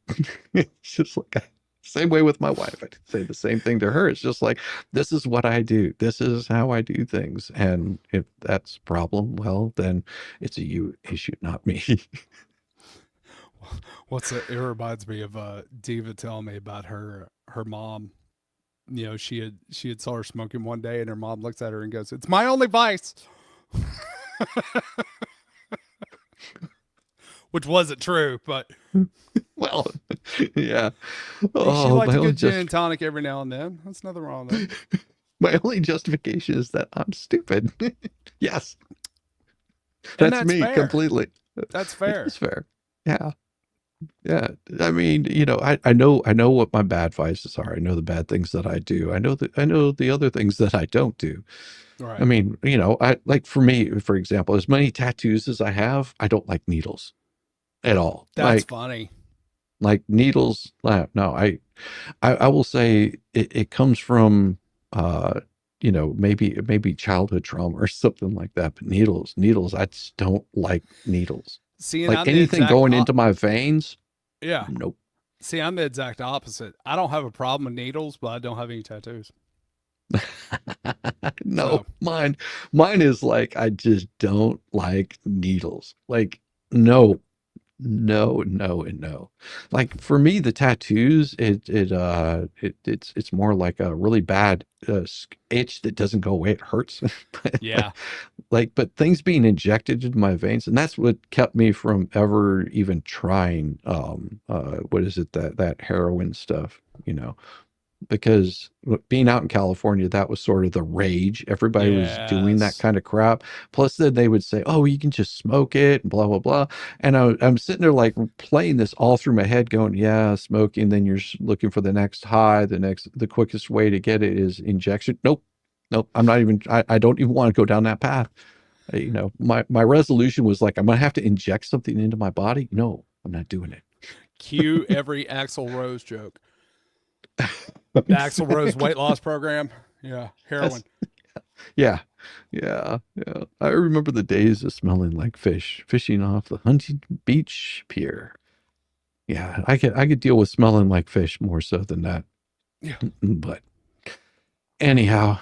just like same way with my wife. I say the same thing to her. It's just like, this is what I do. This is how I do things. And if that's a problem, well, then it's a you issue, not me. It reminds me of Diva telling me about her mom. You know, she had saw her smoking one day, and her mom looks at her and goes, "It's my only vice," which wasn't true, but Well, yeah. she Oh, liked my a only good gin and tonic every now and then. That's nothing wrong with that. my only justification is that I'm stupid. Yes, And that's me fair. completely. That's fair. It's fair. Yeah. Yeah. I mean, I know what my bad vices are. I know the bad things that I do. I know the other things that I don't do. Right. I mean, I like, for me, for example, as many tattoos as I have, I don't like needles at all. That's funny. Like needles. No, I will say it comes from, maybe childhood trauma or something like that. But needles, I just don't like needles. See, and Like I'm the anything exact going into my veins. Yeah. Nope. See, I'm the exact opposite. I don't have a problem with needles, but I don't have any tattoos. No, mine is like, I just don't like needles. Like, no. Like, for me, the tattoos, it's more like a really bad itch that doesn't go away. It hurts. Yeah. But things being injected into my veins, and that's what kept me from ever even trying what is it, that heroin stuff, because being out in California, that was sort of the rage. Everybody was doing that kind of crap. Plus, then they would say, "Oh, you can just smoke it," and blah blah blah. And I'm sitting there like playing this all through my head, going, "Yeah, smoking." Then you're looking for the next high. The quickest way to get it is injection. Nope. I'm not even. I don't even want to go down that path. My resolution was like, I'm gonna have to inject something into my body. No, I'm not doing it. Cue every Axl Rose joke. The Axl Rose weight loss program. Yeah, heroin. Yeah. I remember the days of smelling like fish, fishing off the Huntington Beach pier. Yeah, I could deal with smelling like fish more so than that. Yeah. But anyhow,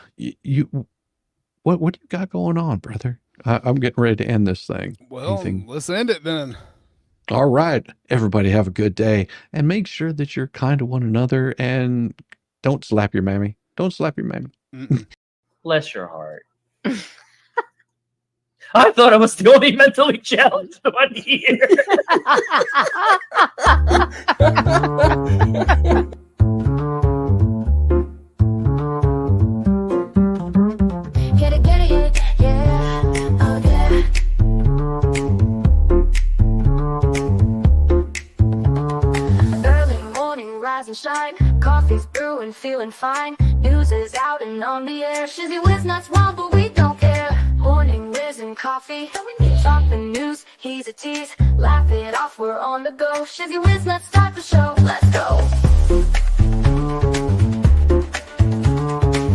what do you got going on, brother? I'm getting ready to end this thing. Well, let's end it then. All right. Everybody have a good day, and make sure that you're kind to one another, and don't slap your mammy. Don't slap your mammy. Bless your heart. I thought I was the only mentally challenged one here. Get it, yeah, oh yeah. Early morning, rise and shine. Coffee's brewing, feeling fine. News is out and on the air. Shizzy Whiz nuts wild, but we don't care. Morning Whiz and Coffee. Talk the news, he's a tease. Laugh it off, we're on the go. Shizzy Whiz nuts, start the show. Let's go.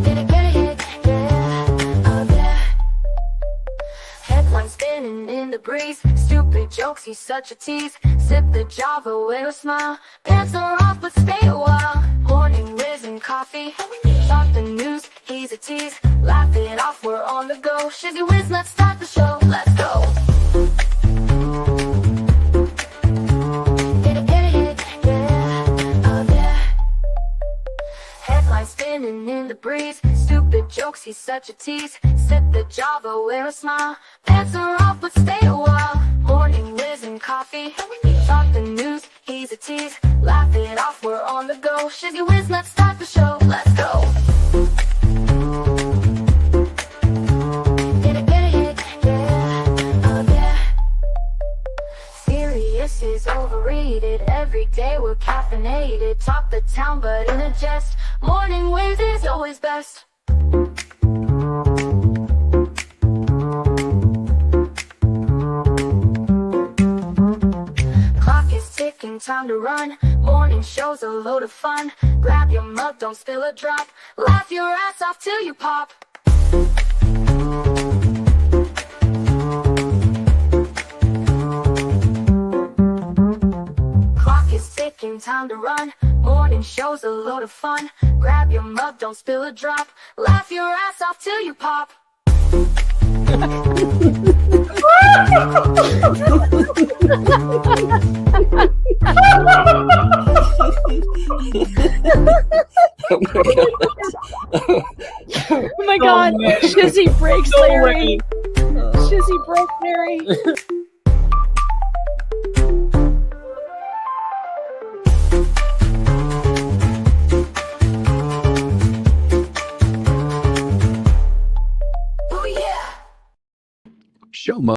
Get it, yeah, oh yeah. Headlines spinning in the breeze. Stupid jokes, he's such a tease. Sip the Java, wear a smile. Pants are off, but stay a while. Morning Whiz and Coffee. Talk the news, he's a tease. Laugh it off, we're on the go. Shizzy Whiz, let's start the show. Let's go. Get it, yeah, oh yeah. Headlines spinning in the breeze. Stupid jokes, he's such a tease. Sip the Java, wear a smile. Pants are off, but stay a while. Morning Whiz and Coffee. Talk the news, he's a tease. Laugh it off, we're on the go. Shizzy Whiz, let's start the show. Let's go. Get it, yeah, oh yeah. Serious is overrated. Every day we're caffeinated. Talk the town, but in a jest. Morning Whiz is always best. Clock is ticking, time to run. Morning show's a load of fun. Grab your mug, don't spill a drop. Laugh your ass off till you pop. Clock is ticking, time to run. Morning show's a load of fun. Grab your mug, don't spill a drop. Laugh your ass off till you pop. Oh my god. Shizzy breaks Larry. Shizzy broke Larry.